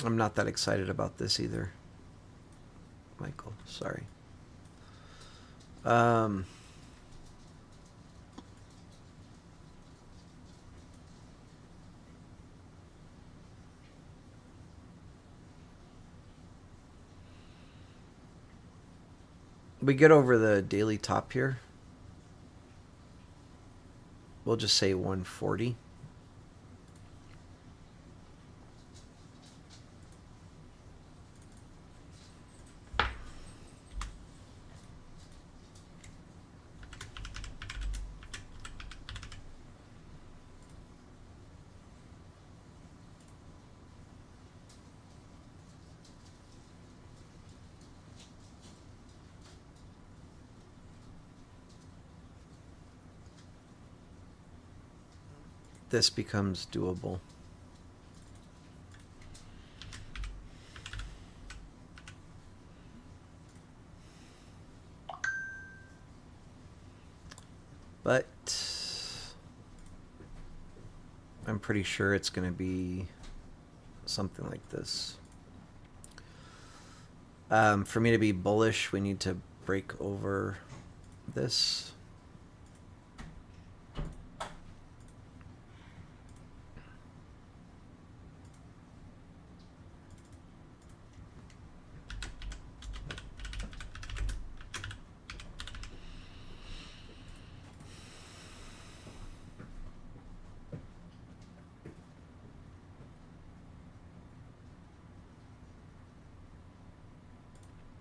I'm not that excited about this either, Michael. Sorry. Um, we get over the daily top here. We'll just say 140. This becomes doable. But I'm pretty sure it's going to be something like this. For me to be bullish, we need to break over this.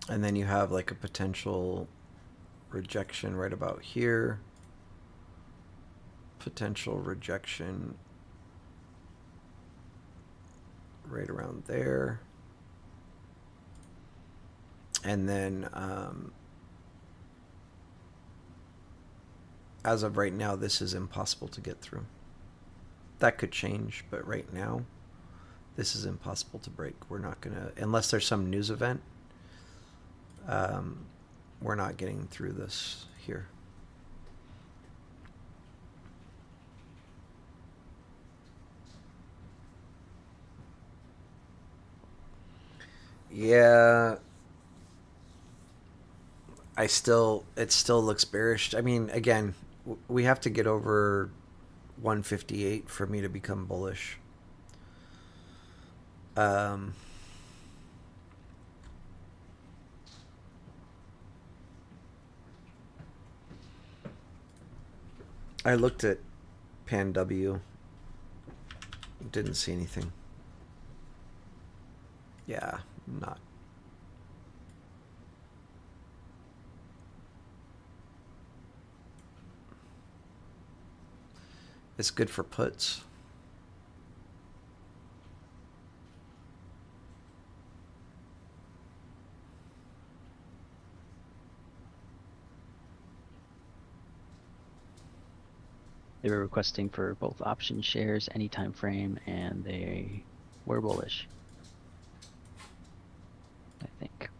And then you have like a potential rejection right about here. Potential rejection right around there. And then as of right now, this is impossible to get through. That could change, but right now, this is impossible to break. We're not going to, unless there's some news event, um, we're not getting through this here. Yeah, it still looks bearish. I mean, again, we have to get over 158 for me to become bullish. Um, I looked at Pan W, didn't see anything. Yeah, not. It's good for puts. They were requesting for both option shares, any time frame, and they were bullish, I think.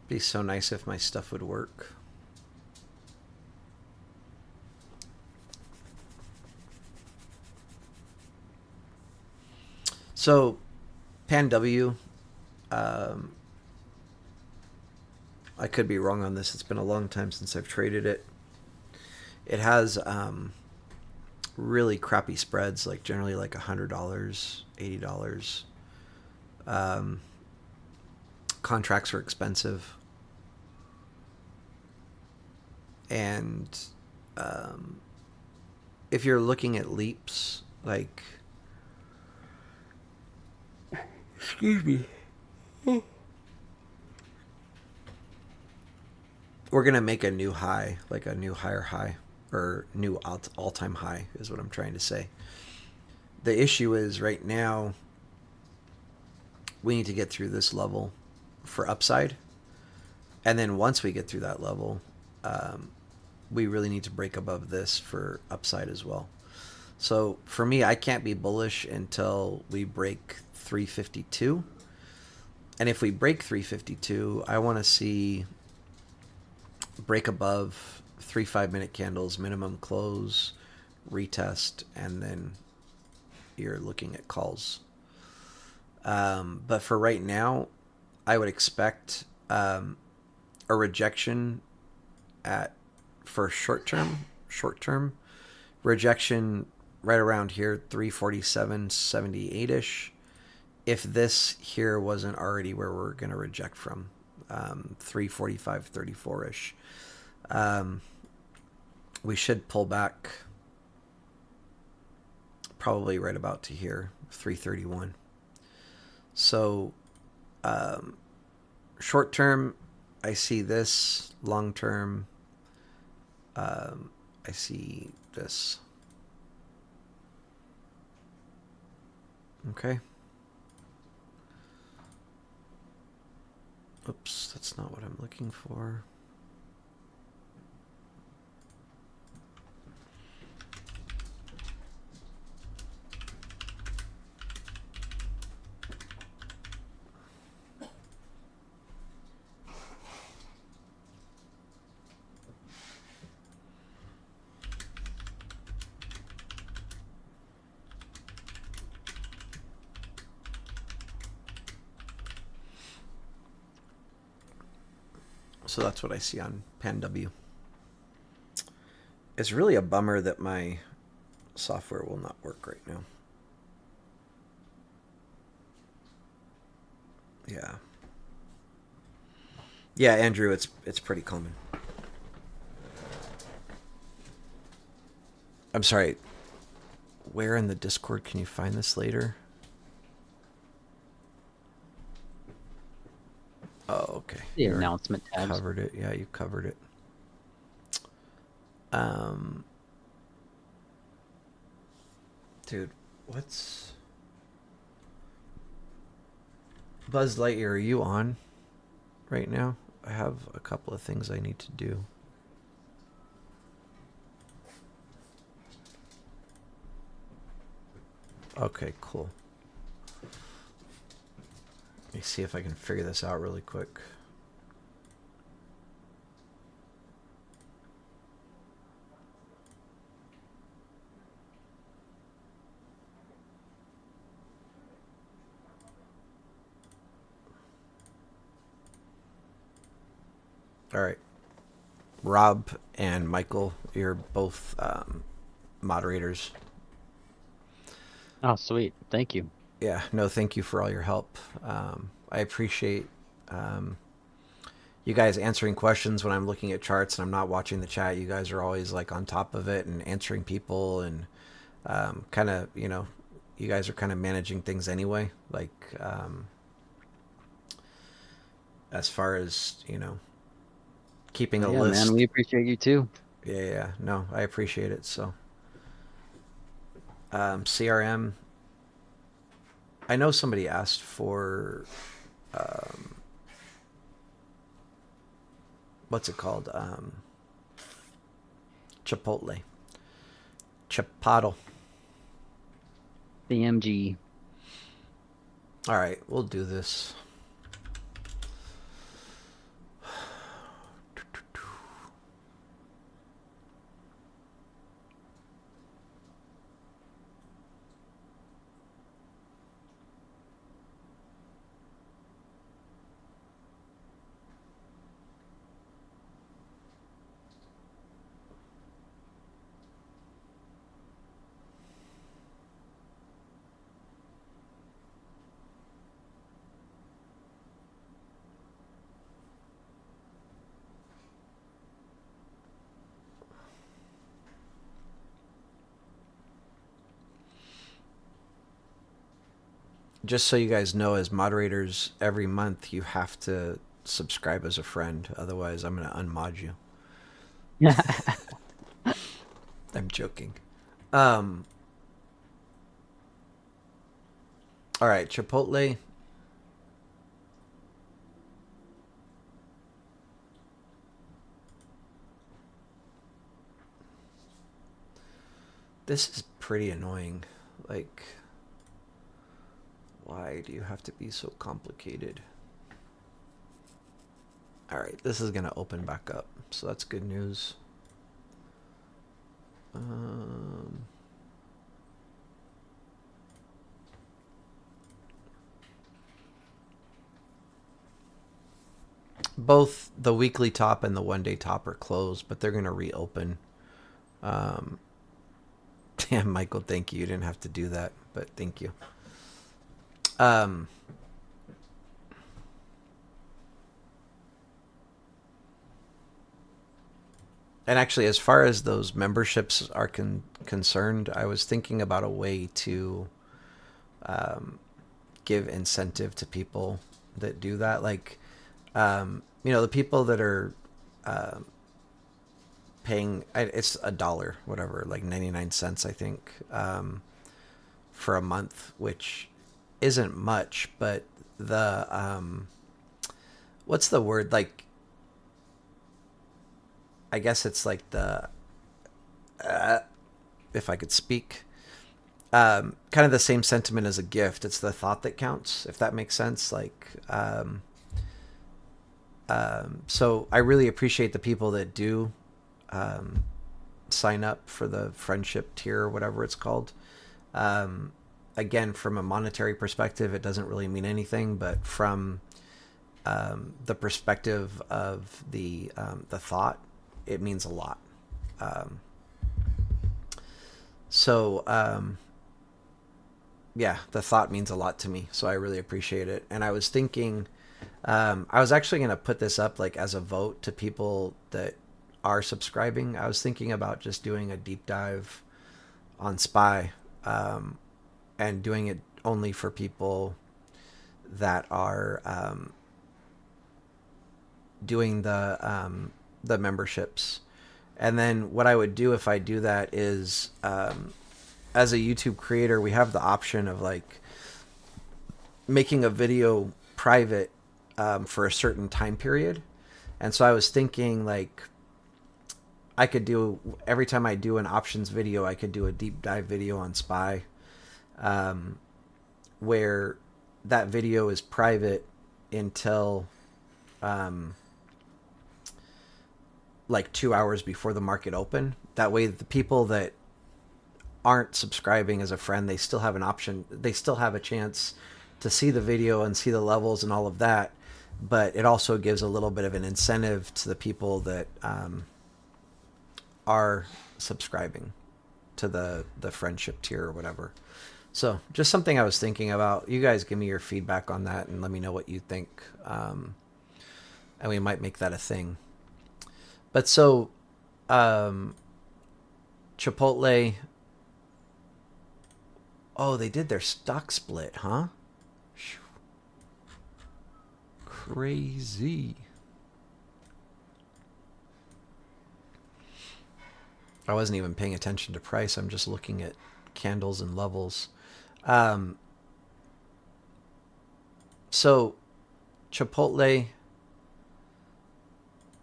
Be so nice if my stuff would work. So, Pan W, I could be wrong on this. It's been a long time since I've traded it. It has really crappy spreads, like generally like $100, $80. Contracts are expensive. And if you're looking at leaps, like, excuse me, we're gonna make a new high, like a new higher high, or new all-time high is what I'm trying to say. The issue is right now we need to get through this level for upside, and then once we get through that level, we really need to break above this for upside as well. So for me, I can't be bullish until we break 352. And if we break 352, I want to see break above 3 5-minute candles, minimum close, retest, and then you're looking at calls. But for right now, I would expect a rejection for short term rejection right around here, 347.78 ish. If this here wasn't already where we're going to reject from, 345.34 ish, we should pull back probably right about to here, 331. So short term, I see this. Long term, I see this. Okay. Oops, that's not what I'm looking for. So that's what I see on Pan W. It's really a bummer that my software will not work right now. Yeah. Yeah, Andrew, it's pretty common. I'm sorry. Where in the Discord can you find this later? Oh, okay. The You announcement tabs. covered it. Yeah, you covered it. Dude, what's Buzz Lightyear? Are you on right now? I have a couple of things I need to do. Okay, cool. Let me see if I can figure this out really quick. All right. Rob and Michael, you're both moderators. Oh, sweet. Thank you. Yeah, no, thank you for all your help. I appreciate you guys answering questions when I'm looking at charts and I'm not watching the chat. You guys are always like on top of it and answering people and kind of, you guys are kind of managing things anyway. Like as far as, keeping a Yeah, man, list. we appreciate you too. Yeah. No, I appreciate it. So CRM. I know somebody asked for what's it called? Chipotle. Chipotle. The MG. All right, we'll do this. Just so you guys know, as moderators, every month you have to subscribe as a friend. Otherwise, I'm going to unmod you. I'm joking. All right, Chipotle. This is pretty annoying. Like, why do you have to be so complicated? All right, this is going to open back up, so that's good news. Both the weekly top and the one-day top are closed, but they're going to reopen. Damn, Michael, thank you. You didn't have to do that, but thank you. And actually, as far as those memberships are concerned, I was thinking about a way to give incentive to people that do that. Like, the people that are paying, it's $1, whatever, like 99 cents, I think, for a month, which isn't much, but the, what's the word? Like, I guess it's like the, if I could speak, kind of the same sentiment as a gift. It's the thought that counts, if that makes sense. Like, so I really appreciate the people that do sign up for the friendship tier or whatever it's called. Again, from a monetary perspective, it doesn't really mean anything, but from the perspective of the thought, it means a lot. Yeah, the thought means a lot to me, so I really appreciate it. And I was thinking, I was actually going to put this up like as a vote to people that are subscribing. I was thinking about just doing a deep dive on SPY, and doing it only for people that are doing the memberships. And then what I would do if I do that is, as a YouTube creator, we have the option of like making a video private for a certain time period. And so I was thinking like I could do, every time I do an options video, I could do a deep dive video on SPY, where that video is private until like 2 hours before the market open. That way the people that aren't subscribing as a friend, they still have an option. They still have a chance to see the video and see the levels and all of that. But it also gives a little bit of an incentive to the people that are subscribing to the friendship tier or whatever. So just something I was thinking about. You guys give me your feedback on that and let me know what you think. And we might make that a thing. But so, Chipotle. Oh, they did their stock split, huh? Crazy. I wasn't even paying attention to price. I'm just looking at candles and levels. So, Chipotle,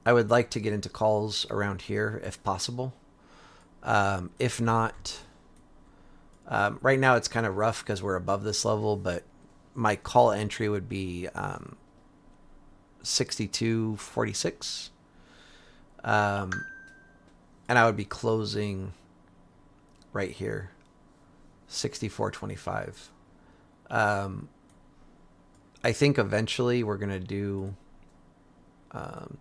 I would like to get into calls around here if possible. If not, right now it's kind of rough because we're above this level, but my call entry would be 62.46. And I would be closing right here, 64.25. I think eventually we're going to do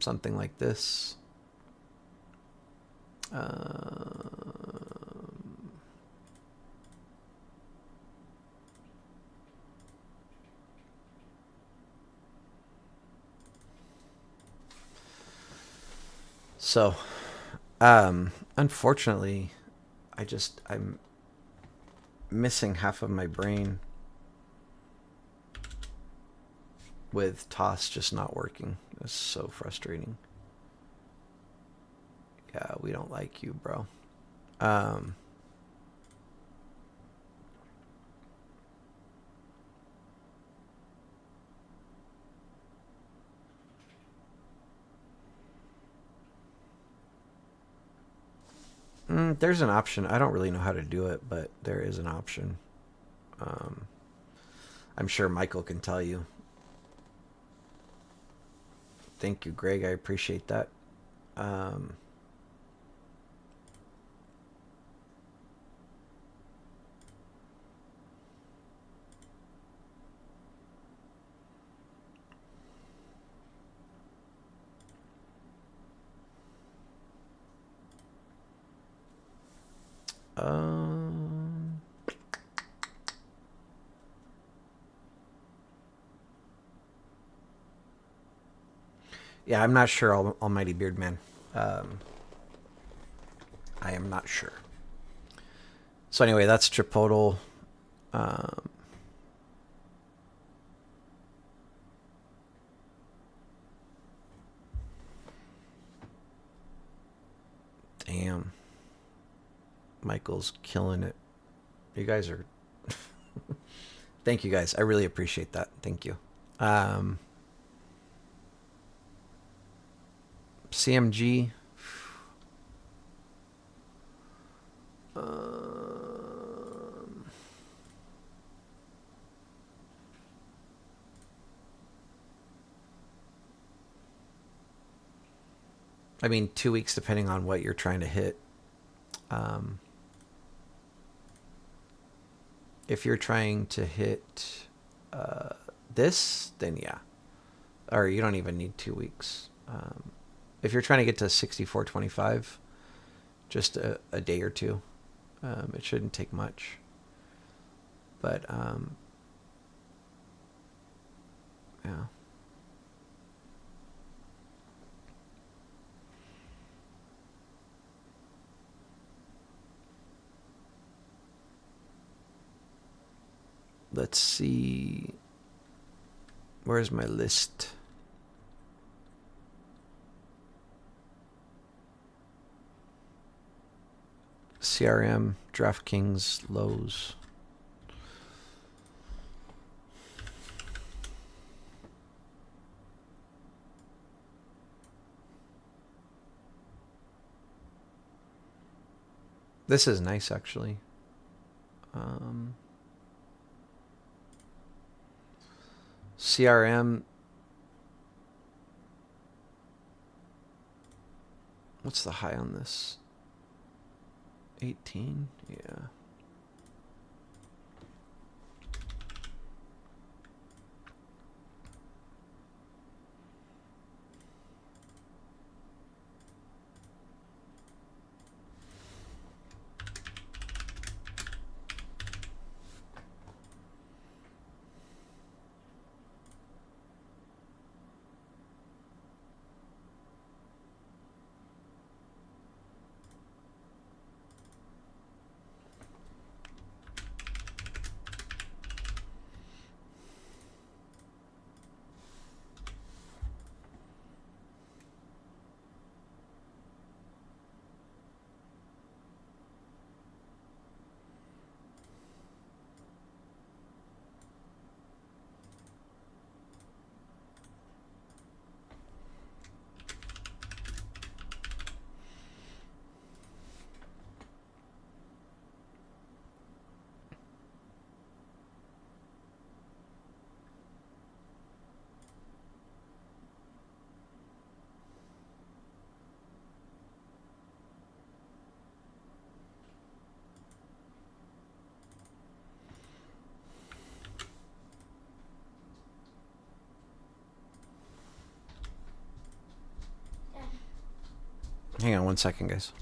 something like this. So, unfortunately, I'm missing half of my brain with toss just not working. It's so frustrating. Yeah, we don't like you, bro. There's an option. I don't really know how to do it, but there is an option. I'm sure Michael can tell you. Thank you, Greg. I appreciate that. Yeah, I'm not sure, Almighty Beardman. I am not sure. So anyway, that's Chipotle. Damn. Michael's killing it. You guys are... Thank you, guys. I really appreciate that. Thank you. CMG. I mean, 2 weeks depending on what you're trying to hit. If you're trying to hit this, then yeah. Or you don't even need 2 weeks. If you're trying to get to 64.25, just a day or two. It shouldn't take much. But, yeah. Let's see. Where's my list? CRM, DraftKings, Lowe's. This is nice, actually. CRM. What's the high on this? 18? Yeah. Hang on one second, guys.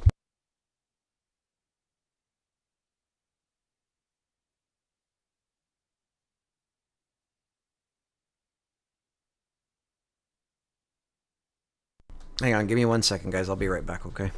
Hang on, give me 1 second, guys. I'll be right back, okay?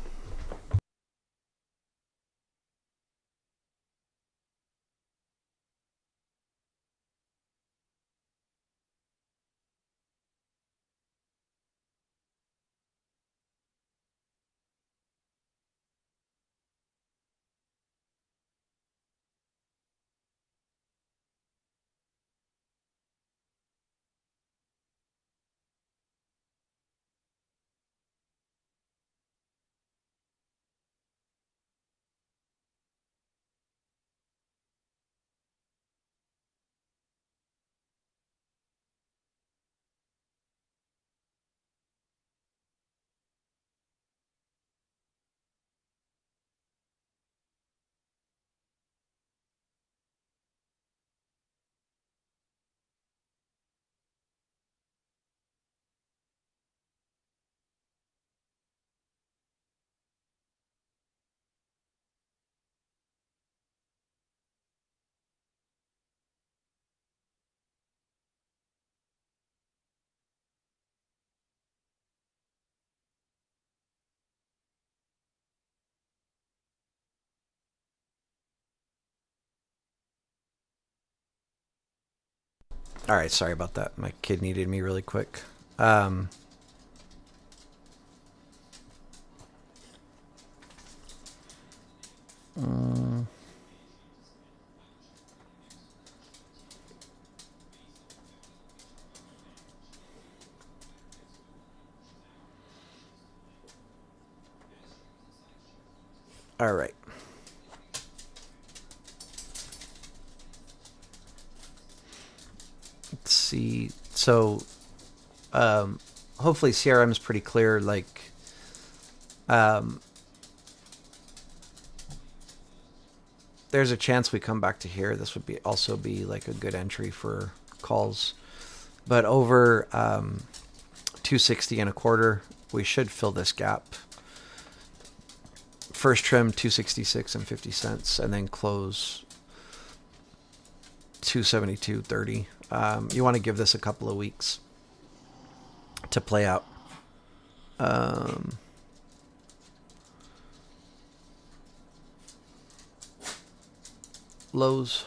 All right, sorry about that. My kid needed me really quick. Um, mm, all right. Let's see. So, hopefully CRM is pretty clear. Like, um, there's a chance we come back to here. This would be also be like a good entry for calls. But over 260 and a quarter, we should fill this gap. First trim 266 and 50 cents, and then close 272.30. You want to give this a couple of weeks to play out. Lows.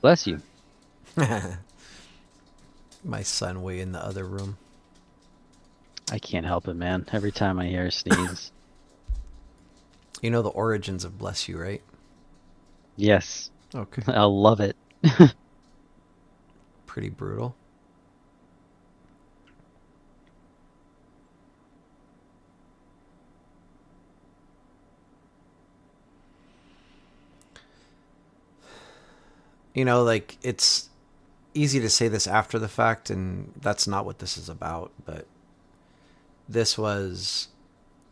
Bless you. My son way in the other room. I can't help it, man. Every time I hear a sneeze. You know the origins of bless you, right? Yes. Okay. I'll love it. Pretty brutal. You know, like, it's easy to say this after the fact, and that's not what this is about, but this was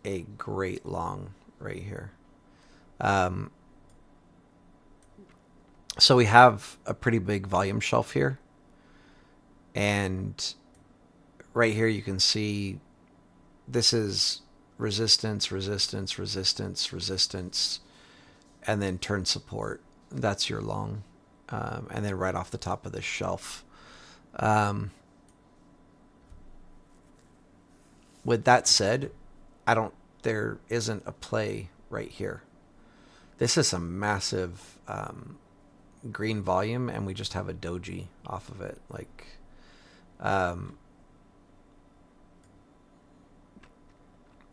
a great long right here. So we have a pretty big volume shelf here. And right here you can see this is resistance, resistance, resistance, resistance, and then turn support. That's your long. And then right off the top of this shelf. With that said, there isn't a play right here. This is a massive green volume, and we just have a doji off of it. Like,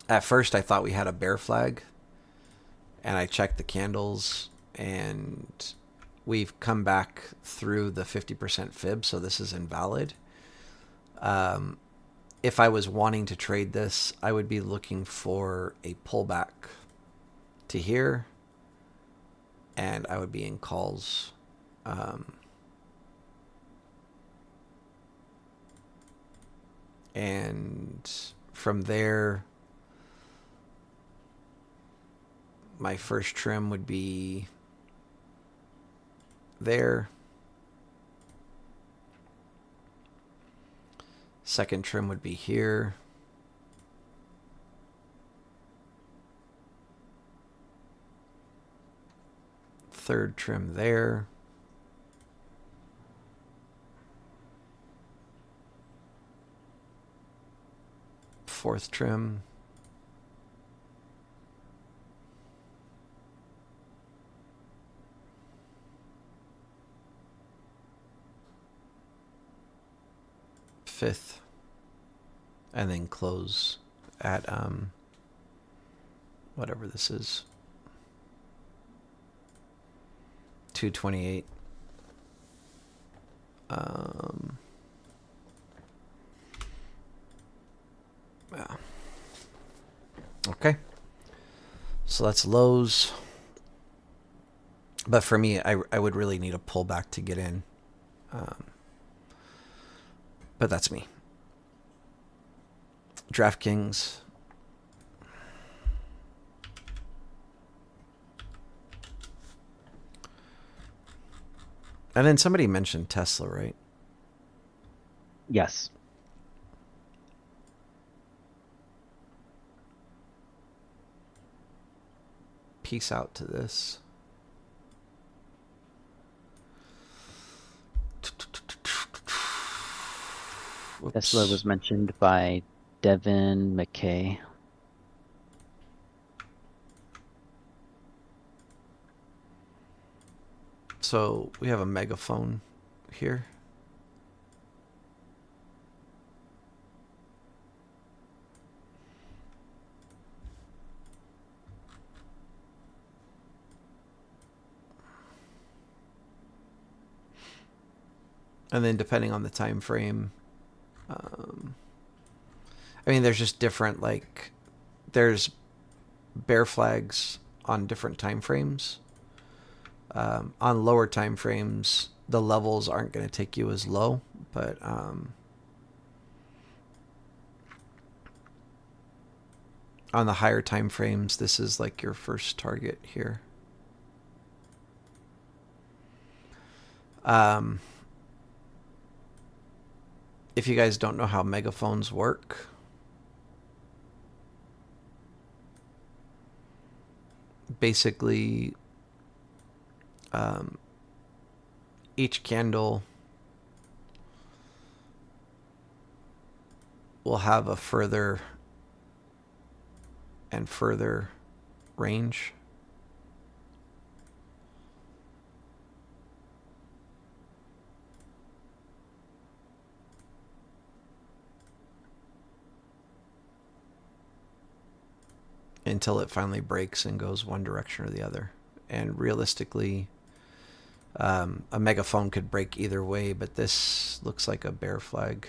at first I thought we had a bear flag, and I checked the candles, and we've come back through the 50% fib, so this is invalid. If I was wanting to trade this, I would be looking for a pullback to here and I would be in calls. And from there, my first trim would be there. Second trim would be here. Third trim there. Fourth trim. Fifth. And then close at whatever this is. 228. Yeah. Okay. So that's lows. But for me, I would really need a pullback to get in. But that's me. DraftKings. And then somebody mentioned Tesla, right? Yes. Peace out to this. Whoops. Tesla was mentioned by Devin McKay. So we have a megaphone here. And then depending on the time frame, I mean, there's just different, like, there's bear flags on different time frames. On lower time frames, the levels aren't going to take you as low, but on the higher time frames, this is like your first target here. If you guys don't know how megaphones work, basically, each candle will have a further and further range. Until it finally breaks and goes one direction or the other. And realistically, a megaphone could break either way, but this looks like a bear flag.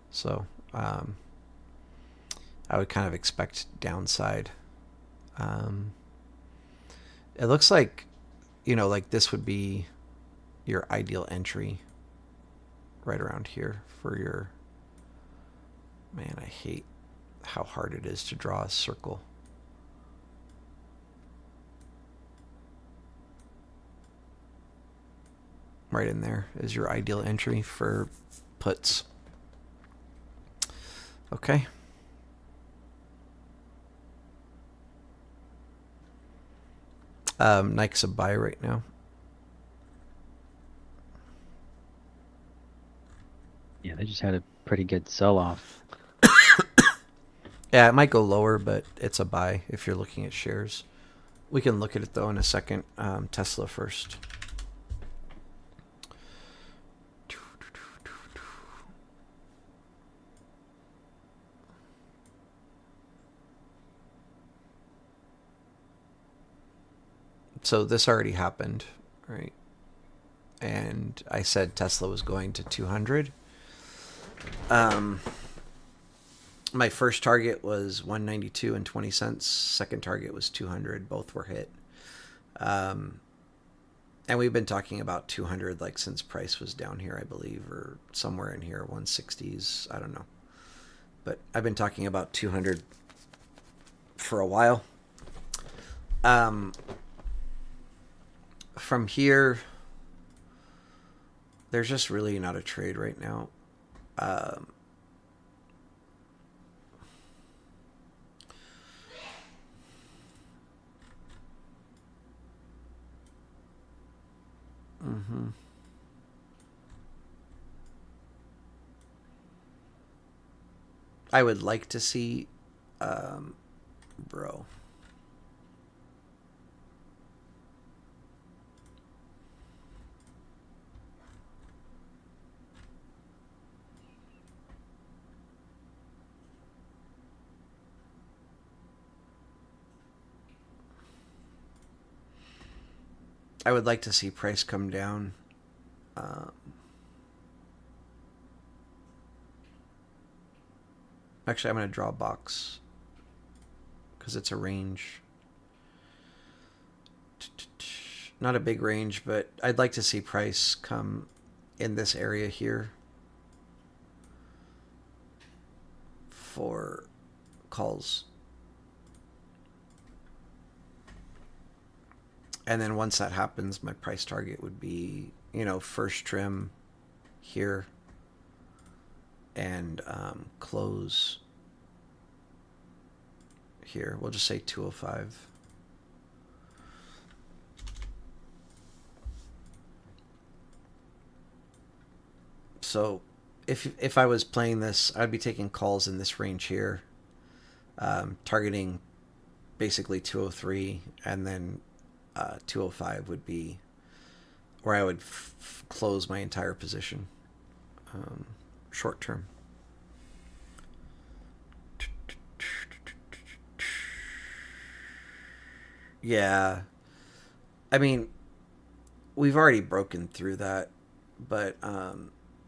So I would kind of expect downside. It looks like, like this would be your ideal entry right around here for your... Man, I hate how hard it is to draw a circle. Right in there is your ideal entry for puts. Okay. Nike's a buy right now. Yeah, they just had a pretty good sell-off. Yeah, it might go lower, but it's a buy if you're looking at shares. We can look at it, though, in a second. Tesla first. So this already happened, right? And I said Tesla was going to 200. My first target was 192 and 20 cents. Second target was 200. Both were hit. And we've been talking about 200 like since price was down here, I believe, or somewhere in here, 160s. I don't know. But I've been talking about 200 for a while. From here, there's just really not a trade right now. Um, mm-hmm. I would like to see, bro. I would like to see price come down. Um, Actually, I'm going to draw a box because it's a range. Not a big range, but I'd like to see price come in this area here for calls. And then once that happens, my price target would be, first trim here and close here. We'll just say 205. So if I was playing this, I'd be taking calls in this range here, targeting basically 203, and then 205 would be where I would close my entire position, short term. Yeah, I mean, we've already broken through that, but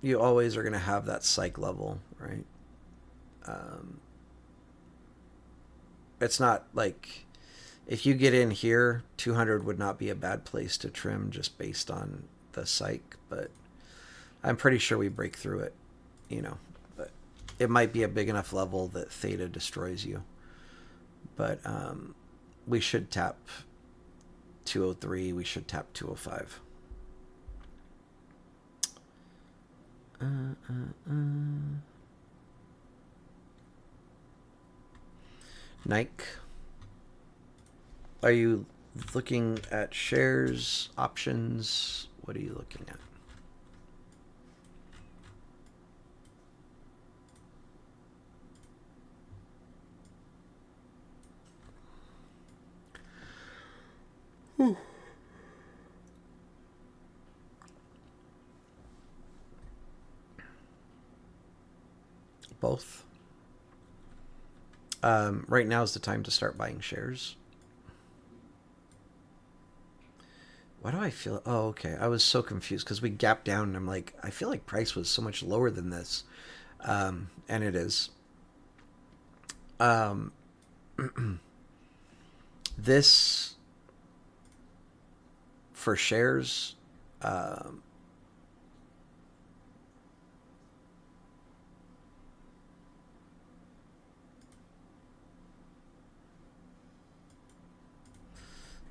you always are going to have that psych level, right? Um, it's not like if you get in here, 200 would not be a bad place to trim just based on the psych, but I'm pretty sure we break through it, but it might be a big enough level that theta destroys you. But we should tap 203, we should tap 205. Nike. Are you looking at shares, options? What are you looking at? Both. Right now is the time to start buying shares. Why do I feel? Oh, okay. I was so confused because we gapped down, and I'm like, I feel like price was so much lower than this, and it is. Um, this for shares.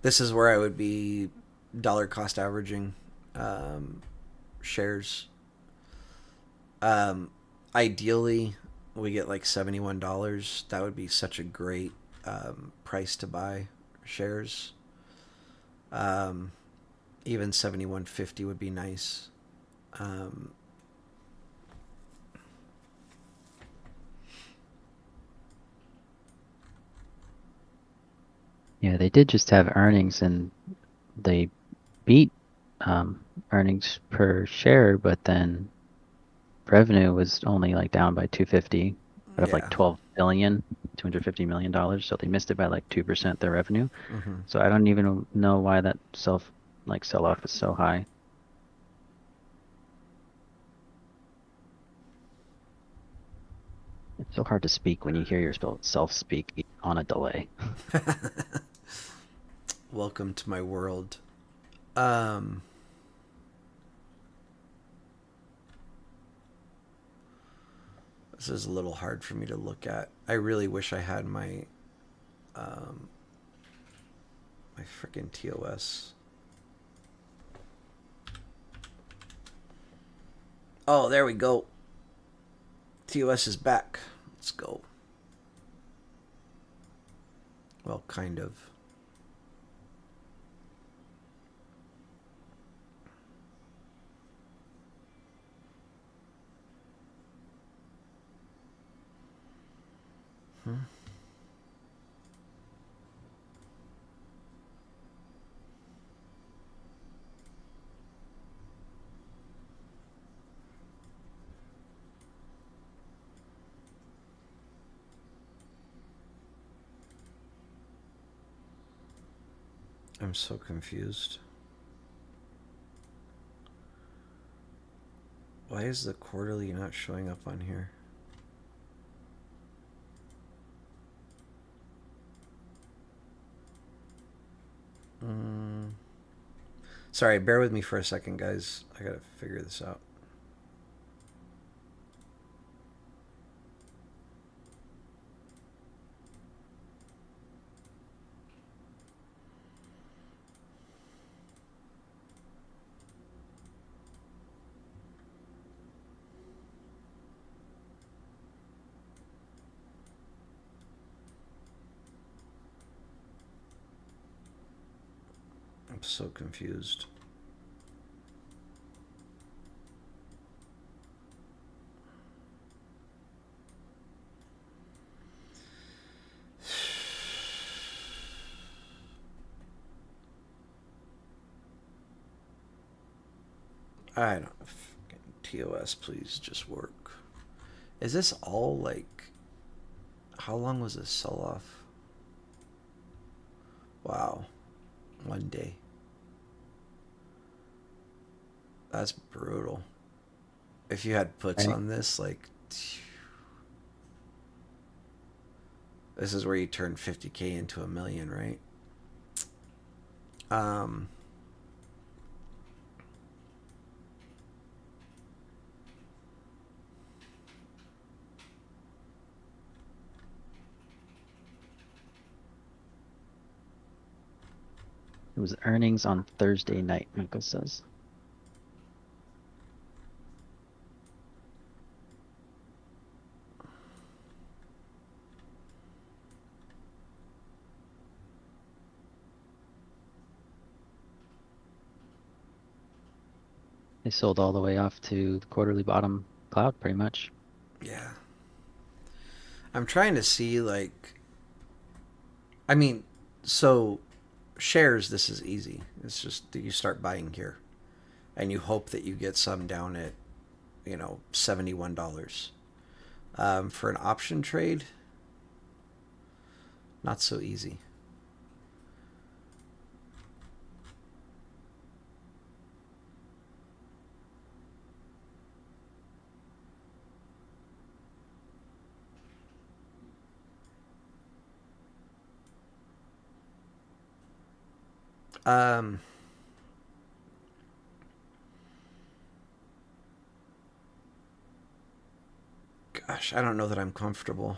This is where I would be dollar cost averaging shares. Um, Ideally, we get like $71. That would be such a great price to buy shares. Um, Even 71.50 would be nice. Um, Yeah, they did just have earnings and they beat earnings per share, but then revenue was only like down by 250 out of like yeah. 12 billion, $250 million. So they missed it by like 2% their revenue. Mm-hmm. So I don't even know why that sell off is so high. It's so hard to speak when you hear yourself speak on a delay. Welcome to my world. Um, this is a little hard for me to look at. I really wish I had um, my freaking TOS. Oh, there we go. TOS is back. Let's go. Well, kind of. Hmm. I'm so confused. Why is the quarterly not showing up on here? Sorry, bear with me for a second, guys. I gotta figure this out. I'm so confused. I don't. TOS, please just work. Is this all like? How long was this sell off? Wow, 1 day. That's brutal. If you had puts Right. on this, like, this is where you turn 50K into a million, right? Um, It was earnings on Thursday night, Michael says. They sold all the way off to the quarterly bottom cloud, pretty much. yeah. I'm trying to see, like, I mean, so shares, this is easy. It's just that you start buying here and you hope that you get some down at, $71. For an option trade, not so easy. Um, Gosh, I don't know that I'm comfortable.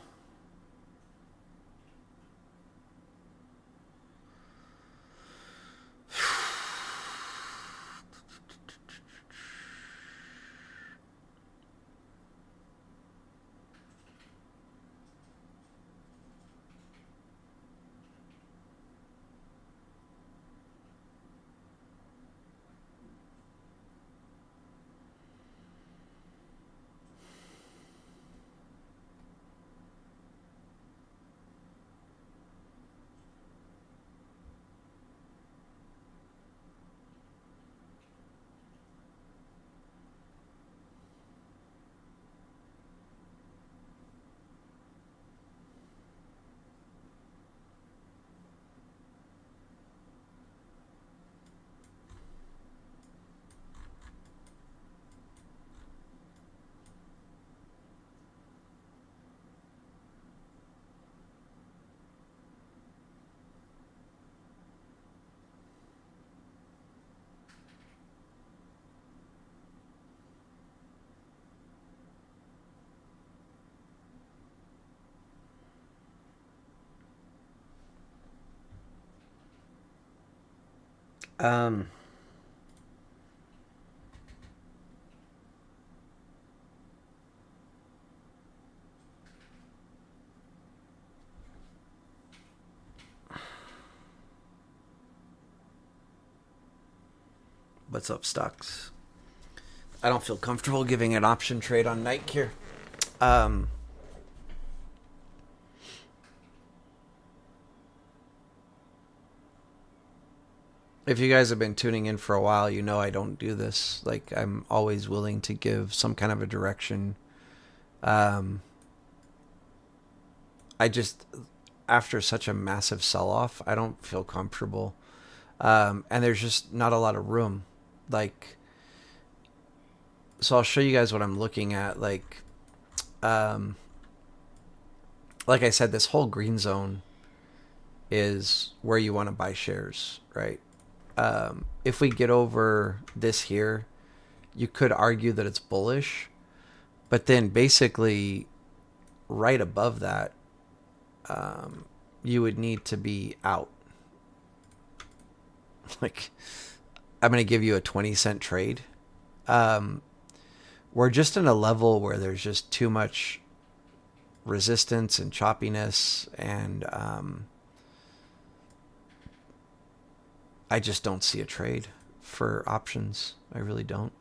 Um, what's up, stocks? I don't feel comfortable giving an option trade on Nike here. Um, if you guys have been tuning in for a while, you know I don't do this. Like, I'm always willing to give some kind of a direction. Um, I just, after such a massive sell off, I don't feel comfortable. And there's just not a lot of room. Like, so I'll show you guys what I'm looking at. Um, like I said, this whole green zone is where you want to buy shares, right? If we get over this here, you could argue that it's bullish, but then basically right above that, you would need to be out. Like, I'm going to give you a 20-cent trade. We're just in a level where there's just too much resistance and choppiness, and I just don't see a trade for options. I really don't.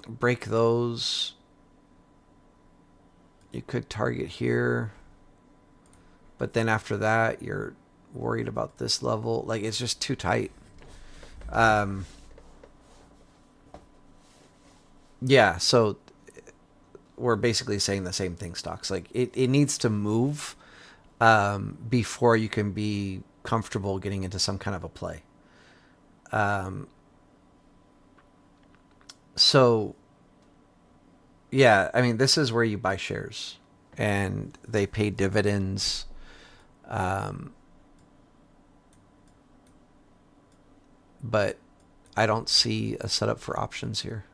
Break those. You could target here, but then after that, you're worried about this level. Like, it's just too tight. Yeah, so we're basically saying the same thing, stocks. Like, it needs to move before you can be comfortable getting into some kind of a play. So, yeah, I mean, this is where you buy shares, and they pay dividends. But I don't see a setup for options here.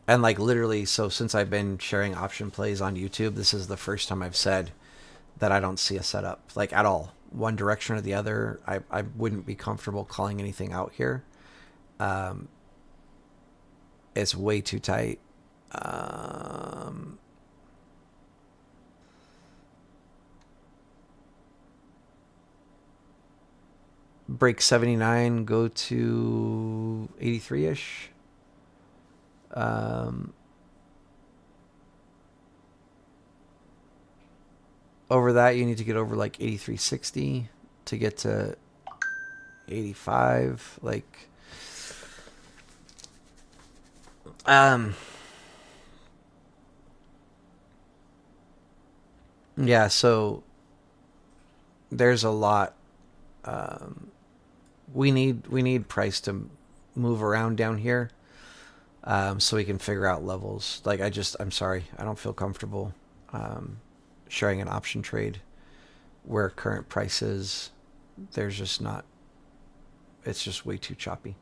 And like literally, so since I've been sharing option plays on YouTube, this is the first time I've said that I don't see a setup, like, at all. One direction or the other. I wouldn't be comfortable calling anything out here. It's way too tight. Break 79, go to 83-ish. Over that, you need to get over like 83.60 to get to 85. Like, yeah, so there's a lot. We need price to move around down here, so we can figure out levels. Like, I'm sorry, I don't feel comfortable sharing an option trade where current price is. There's just not. It's just way too choppy.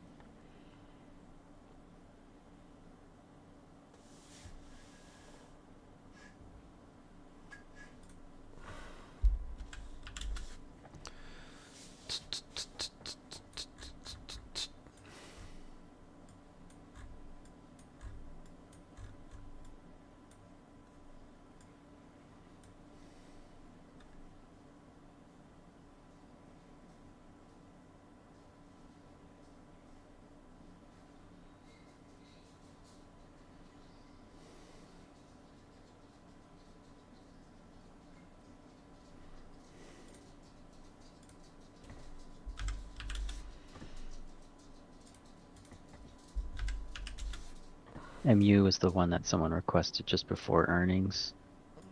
MU was the one that someone requested just before earnings.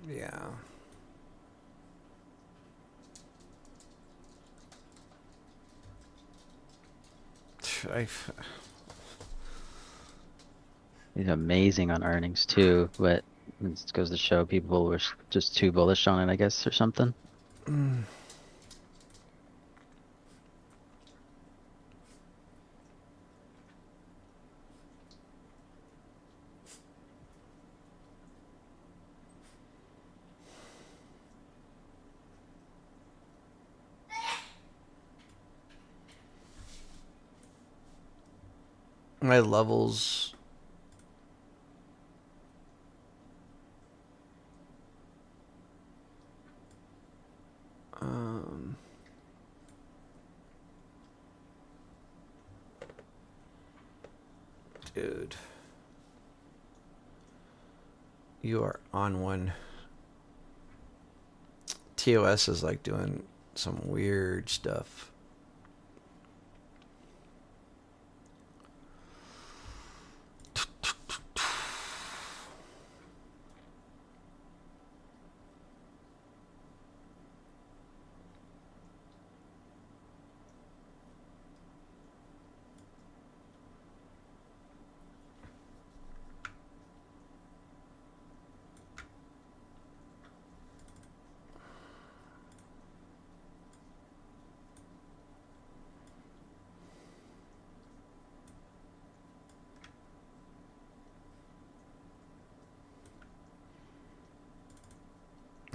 Yeah. He's amazing on earnings too, but it goes to show people were just too bullish on it, I guess, or something. my levels. Dude. You are on one. TOS is like doing some weird stuff.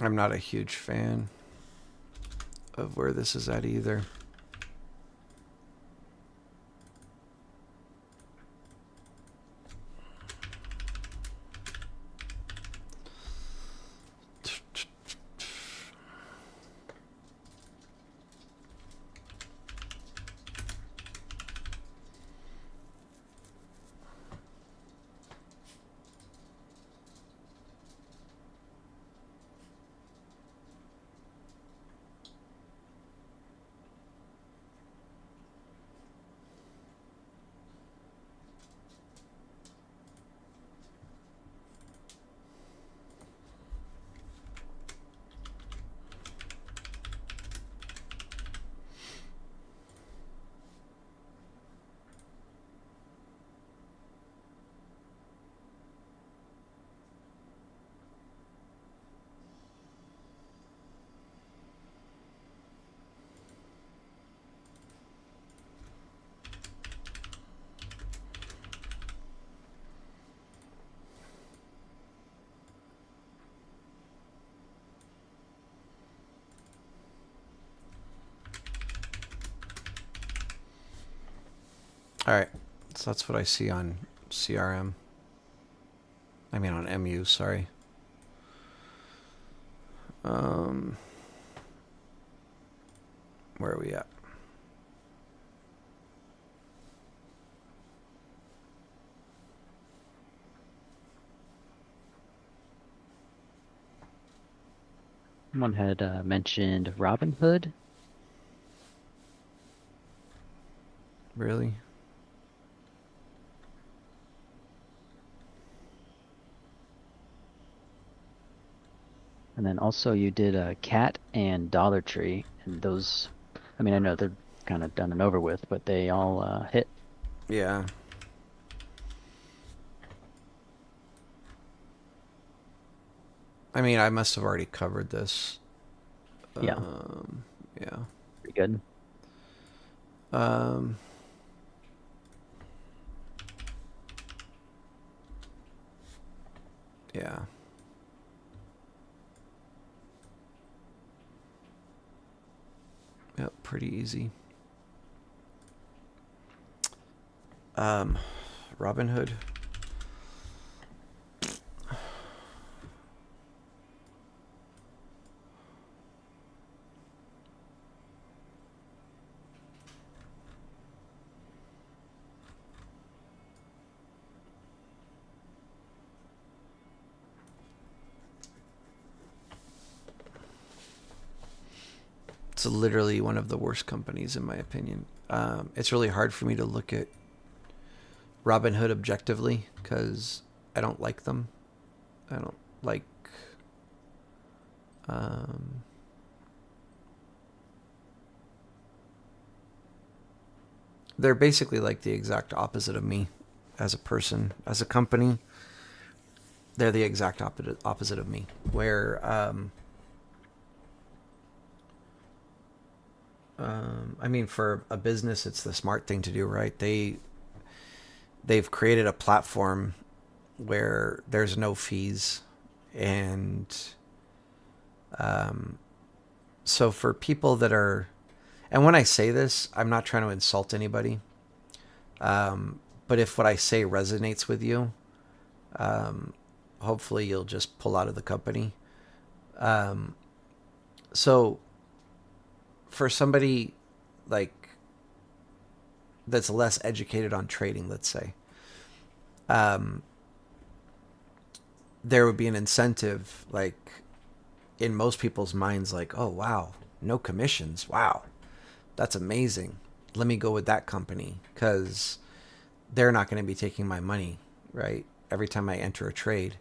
I'm not a huge fan of where this is at either. All right, so that's what I see on CRM. I mean on MU, sorry. Where are we at? Someone had mentioned Robinhood. Really? And then also you did Cat and Dollar Tree, and those, I mean, I know they're kind of done and over with, but they all hit. Yeah. I mean, I must have already covered this. Yeah. Yeah. Pretty good. Yeah. Yep, pretty easy. Robinhood. It's literally one of the worst companies in my opinion. It's really hard for me to look at Robinhood objectively because I don't like them. I don't like. They're basically like the exact opposite of me as a person, as a company. They're the exact opposite of me. Where I mean, for a business, it's the smart thing to do, right? They've created a platform where there's no fees, and so for people that are, and when I say this, I'm not trying to insult anybody, But if what I say resonates with you, hopefully you'll just pull out of the company. So for somebody like that's less educated on trading, let's say, there would be an incentive, like in most people's minds, like, oh wow, no commissions, wow, that's amazing. Let me go with that company because they're not going to be taking my money, right? Every time I enter a trade.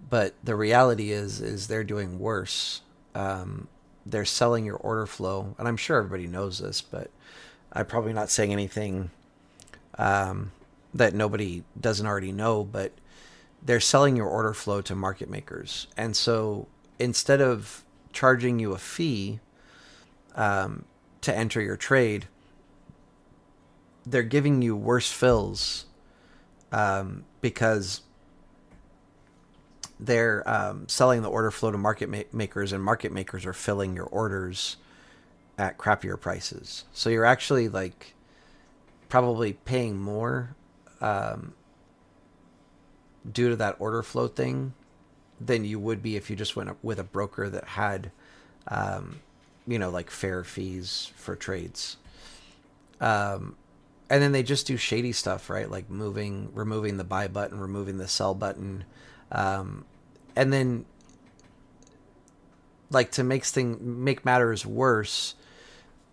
But the reality is they're doing worse. They're selling your order flow, and I'm sure everybody knows this, but I'm probably not saying anything that nobody doesn't already know. But they're selling your order flow to market makers, and so instead of charging you a fee to enter your trade, they're giving you worse fills because they're selling the order flow to market makers, and market makers are filling your orders at crappier prices. So you're actually like probably paying more due to that order flow thing than you would be if you just went with a broker that had, like fair fees for trades. And then they just do shady stuff, right? Like removing the buy button, removing the sell button. And then like to make matters worse,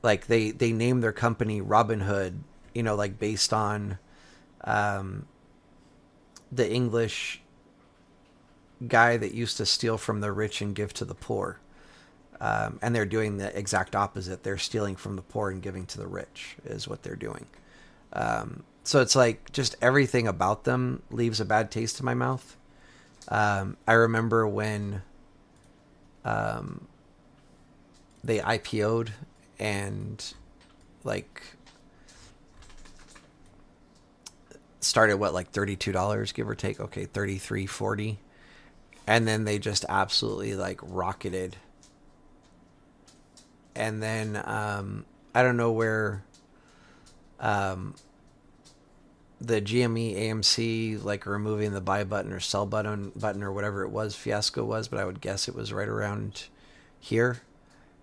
like they name their company Robinhood, like based on the English guy that used to steal from the rich and give to the poor. And they're doing the exact opposite. They're stealing from the poor and giving to the rich is what they're doing. So it's like just everything about them leaves a bad taste in my mouth. I remember when they IPO'd and like started like $32, give or take. Okay, $33.40. And then they just absolutely like rocketed. And then I don't know where the GME AMC like removing the buy button or sell button or whatever it was fiasco was, but I would guess it was right around here.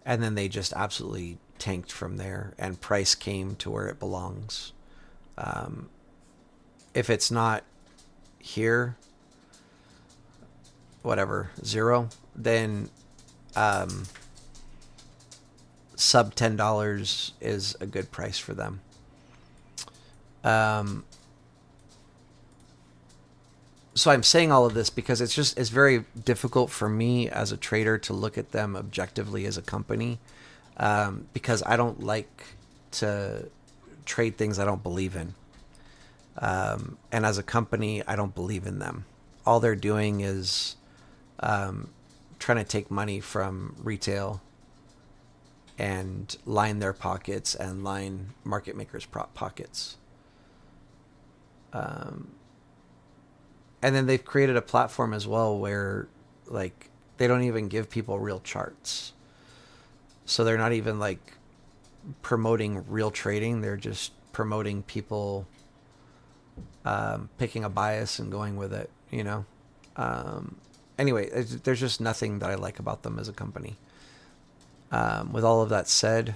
And then they just absolutely tanked from there, and price came to where it belongs. If it's not here, whatever, 0, then sub $10 is a good price for them. So I'm saying all of this because it's very difficult for me as a trader to look at them objectively as a company, because I don't like to trade things I don't believe in. And as a company, I don't believe in them. All they're doing is trying to take money from retail and line their pockets and line market makers' pockets. And then they've created a platform as well where like they don't even give people real charts. So they're not even like promoting real trading. They're just promoting people picking a bias and going with it, Anyway, there's just nothing that I like about them as a company. With all of that said,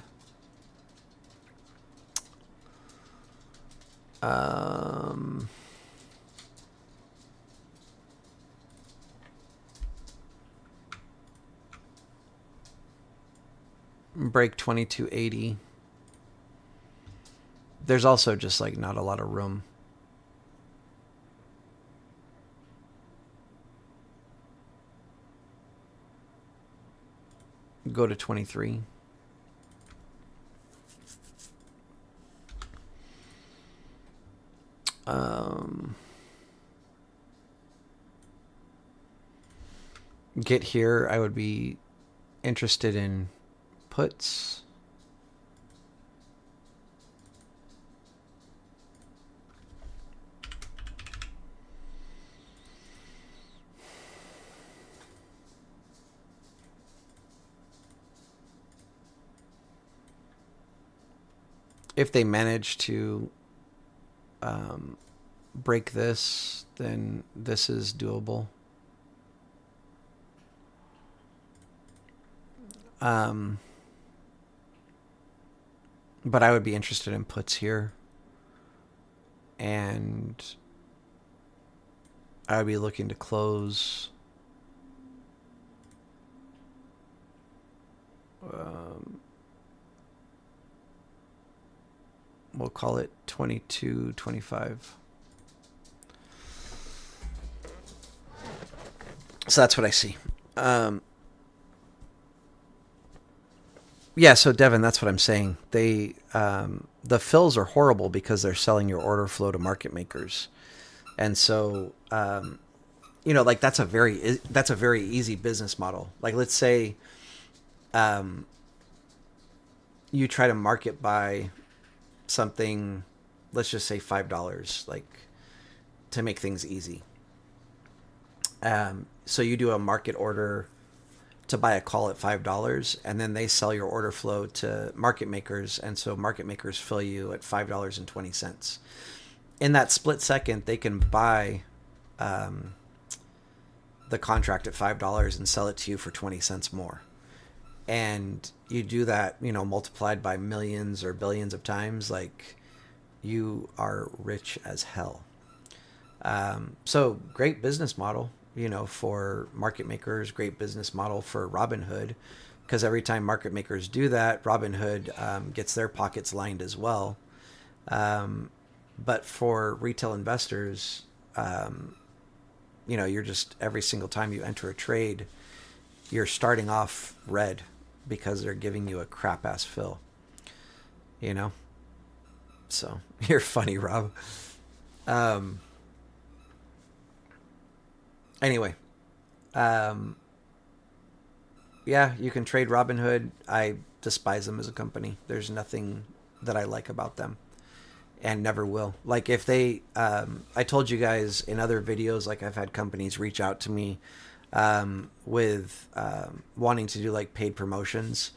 break 2280. There's also just like not a lot of room. Go to 23. Get here, I would be interested in puts. If they manage to break this, then this is doable. Um, but I would be interested in puts here. And I would be looking to close. We'll call it 22.25. So that's what I see. Yeah, so Devin, that's what I'm saying. The fills are horrible because they're selling your order flow to market makers, and so like that's a very easy business model. Like let's say you try to market buy something, let's just say $5, like to make things easy. So you do a market order to buy a call at $5, and then they sell your order flow to market makers, and so market makers fill you at $5.20. In that split second, they can buy the contract at $5 and sell it to you for 20 cents more. And you do that, multiplied by millions or billions of times, like you are rich as hell. So great business model, for market makers, great business model for Robinhood, because every time market makers do that, Robinhood gets their pockets lined as well. But for retail investors, you're just, every single time you enter a trade, you're starting off red because they're giving you a crap ass fill, So you're funny, Rob. Anyway, yeah, you can trade Robinhood. I despise them as a company. There's nothing that I like about them, and never will. Like if they, I told you guys in other videos, like I've had companies reach out to me with wanting to do like paid promotions.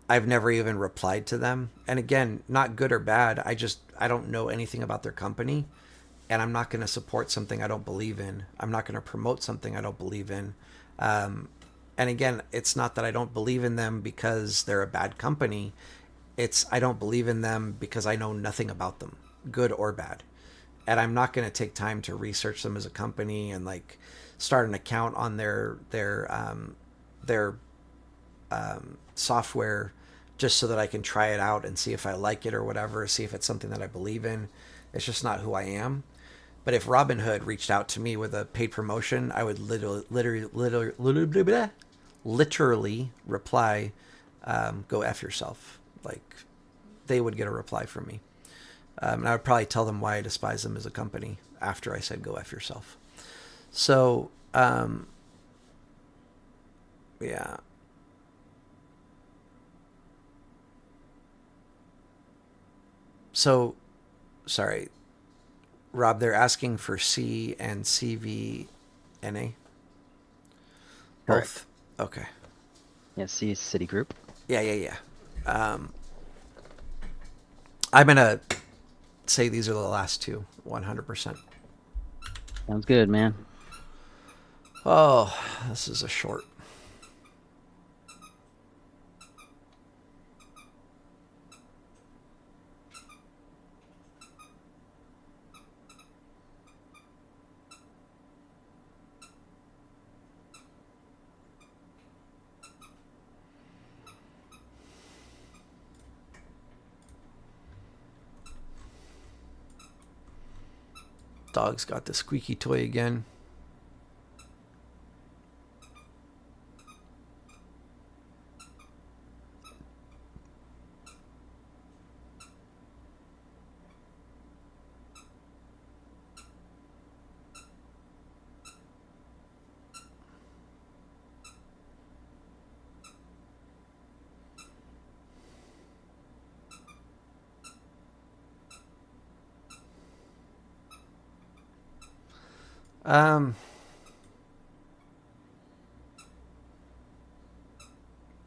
I've never even replied to them. And again, not good or bad. I don't know anything about their company, and I'm not going to support something I don't believe in. I'm not going to promote something I don't believe in. And again, it's not that I don't believe in them because they're a bad company. It's I don't believe in them because I know nothing about them, good or bad. And I'm not going to take time to research them as a company and like start an account on their software just so that I can try it out and see if I like it or whatever, see if it's something that I believe in. It's just not who I am. But if Robinhood reached out to me with a paid promotion, I would literally reply, "Go f yourself." Like they would get a reply from me, and I would probably tell them why I despise them as a company after I said "Go f yourself." So, yeah. So, sorry, Rob. They're asking for C and CVNA. Correct. Both. Okay. Yeah, C is Citigroup. Yeah. I'm gonna say these are the last two, 100%. Sounds good, man. Oh, this is a short. Dog's got the squeaky toy again.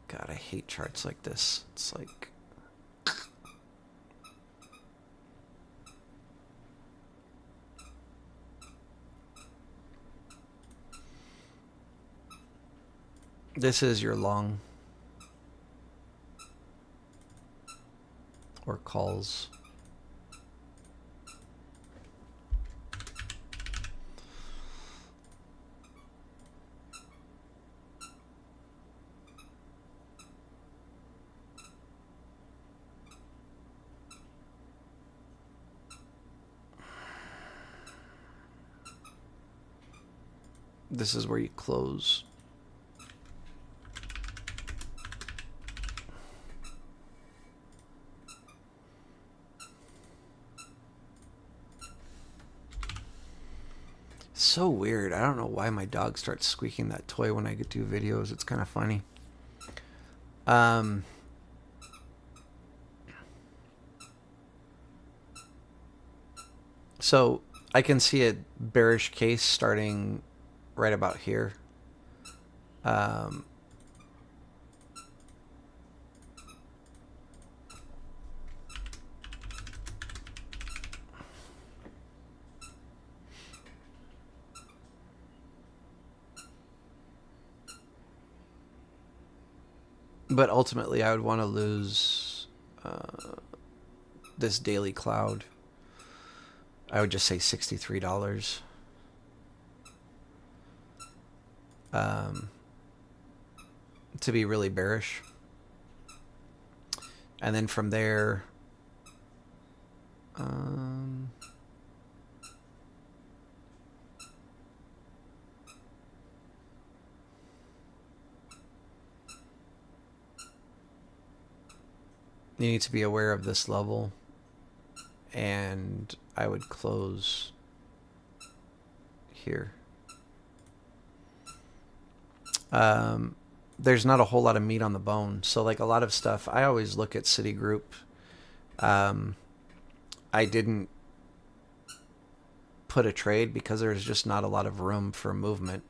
God, I hate charts like this. It's like This is your long or calls. This is where you close. So weird. I don't know why my dog starts squeaking that toy when I get to videos. It's kind of funny. So I can see a bearish case starting right about here. But ultimately, I would want to lose this daily cloud. I would just say $63. To be really bearish. And then from there, you need to be aware of this level, and I would close here. There's not a whole lot of meat on the bone. So like a lot of stuff, I always look at Citigroup. I didn't put a trade because there's just not a lot of room for movement.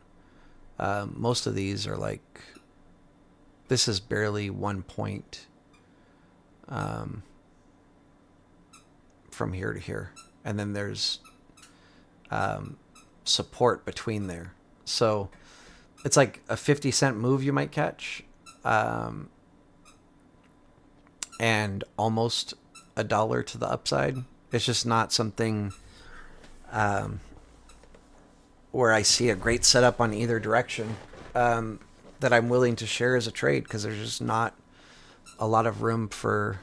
Most of these are like, this is barely 1 point from here to here. And then there's support between there. So it's like a 50-cent move you might catch, and almost $1 to the upside. It's just not something where I see a great setup on either direction that I'm willing to share as a trade, because there's just not a lot of room for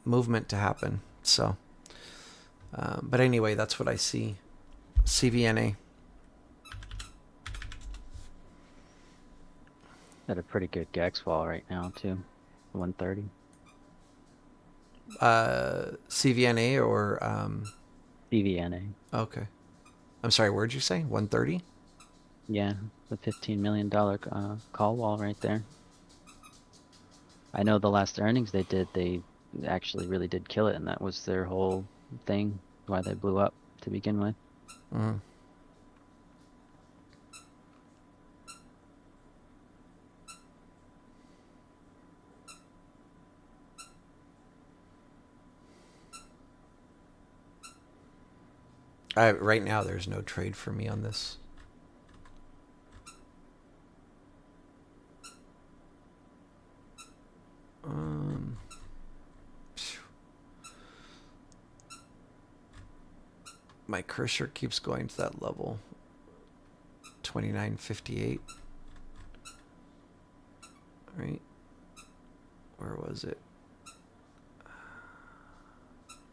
movement to happen. So, but anyway, that's what I see. CVNA. Got a pretty good Gax wall right now too, 130. CVNA or CVNA. okay. I'm sorry, where'd you say? 130? Yeah, the $15 million call wall right there. I know the last earnings they did, they actually really did kill it, and that was their whole thing, why they blew up to begin with. Mm. Right now, there's no trade for me on this. My cursor keeps going to that level. 29.58. Right? Where was it?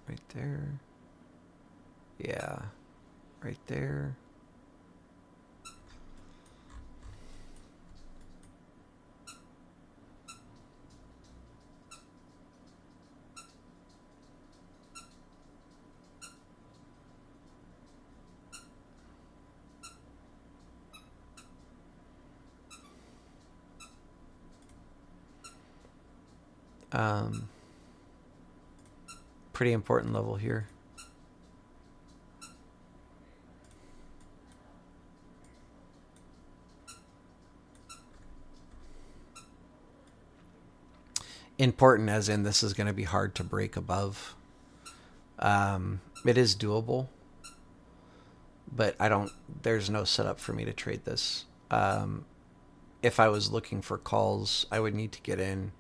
Right there. Yeah. Right there. Pretty important level here. Important as in this is going to be hard to break above. It is doable, but there's no setup for me to trade this. if I was looking for calls, I would need to get in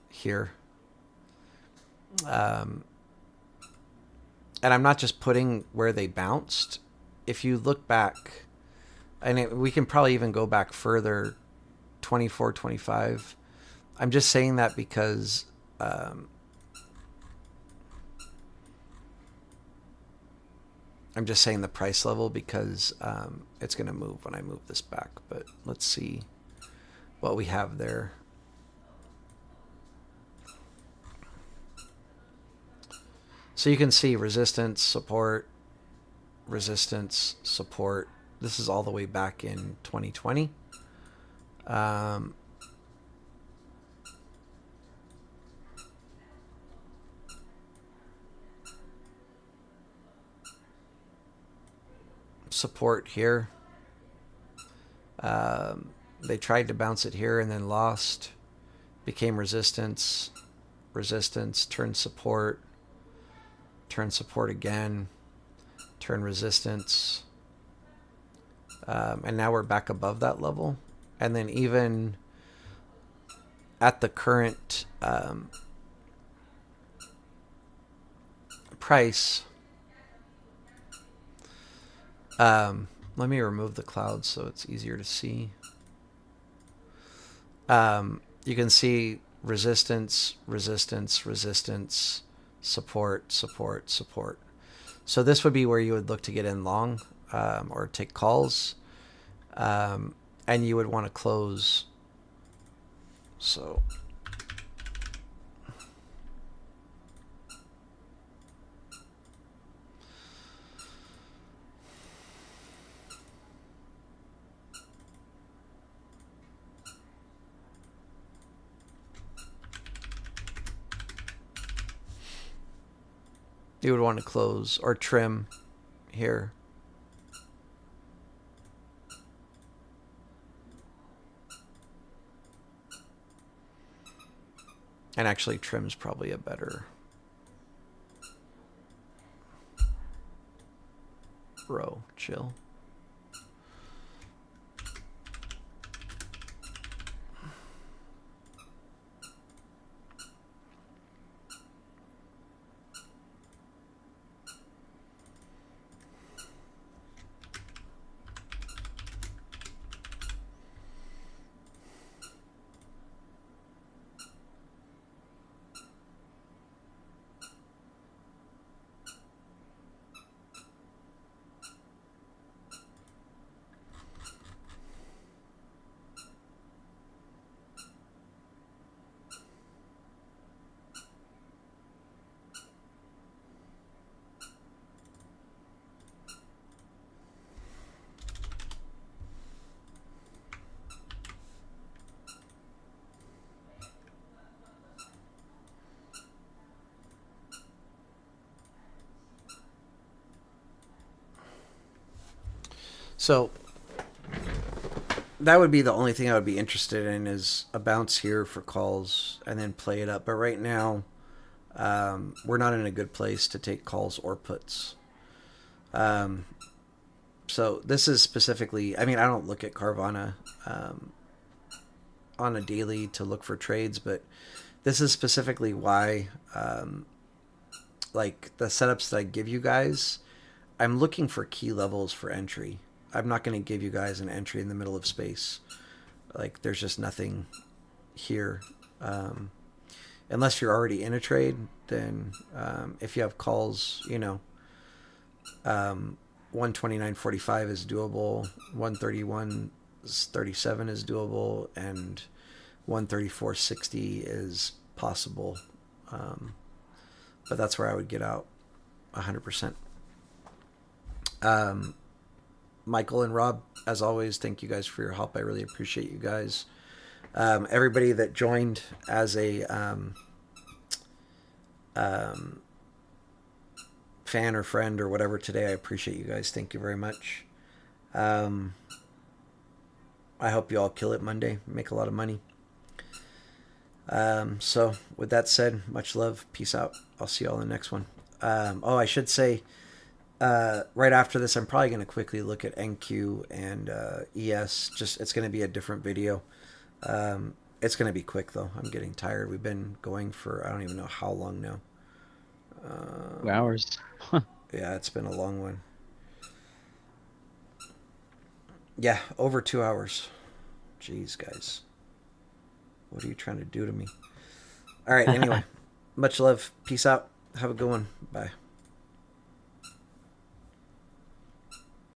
here. And I'm not just putting where they bounced. If you look back, and we can probably even go back further, 24, 25. I'm just saying that because I'm just saying the price level because it's going to move when I move this back. But let's see what we have there. So you can see resistance, support, resistance, support. This is all the way back in 2020. Support here. They tried to bounce it here and then lost. Became resistance, resistance, turn support again, turn resistance, and now we're back above that level. And then even at the current price, let me remove the clouds so it's easier to see. You can see resistance, resistance, resistance, support, support, support. So this would be where you would look to get in long or take calls, and you would want to close. So you would want to close or trim here. And actually trim's probably a better row. Chill. So that would be the only thing I would be interested in is a bounce here for calls and then play it up. But right now, we're not in a good place to take calls or puts. So this is specifically, I mean, I don't look at Carvana on a daily to look for trades, but this is specifically why, like the setups that I give you guys, I'm looking for key levels for entry. I'm not going to give you guys an entry in the middle of space. Like there's just nothing here. Unless you're already in a trade, then if you have calls, 129.45 is doable, 131.37 is doable, and 134.60 is possible. But that's where I would get out 100%. Michael and Rob, as always, thank you guys for your help. I really appreciate you guys. Everybody that joined as a fan or friend or whatever today, I appreciate you guys. Thank you very much. I hope you all kill it Monday, make a lot of money. So with that said, much love, peace out. I'll see you all in the next one. I should say Right after this, I'm probably going to quickly look at NQ and ES. Just it's going to be a different video. It's going to be quick though. I'm getting tired. We've been going for I don't even know how long now. 2 hours. Yeah, it's been a long one. Yeah, over 2 hours. Jeez, guys, what are you trying to do to me? All right. Anyway, much love. Peace out. Have a good one. Bye.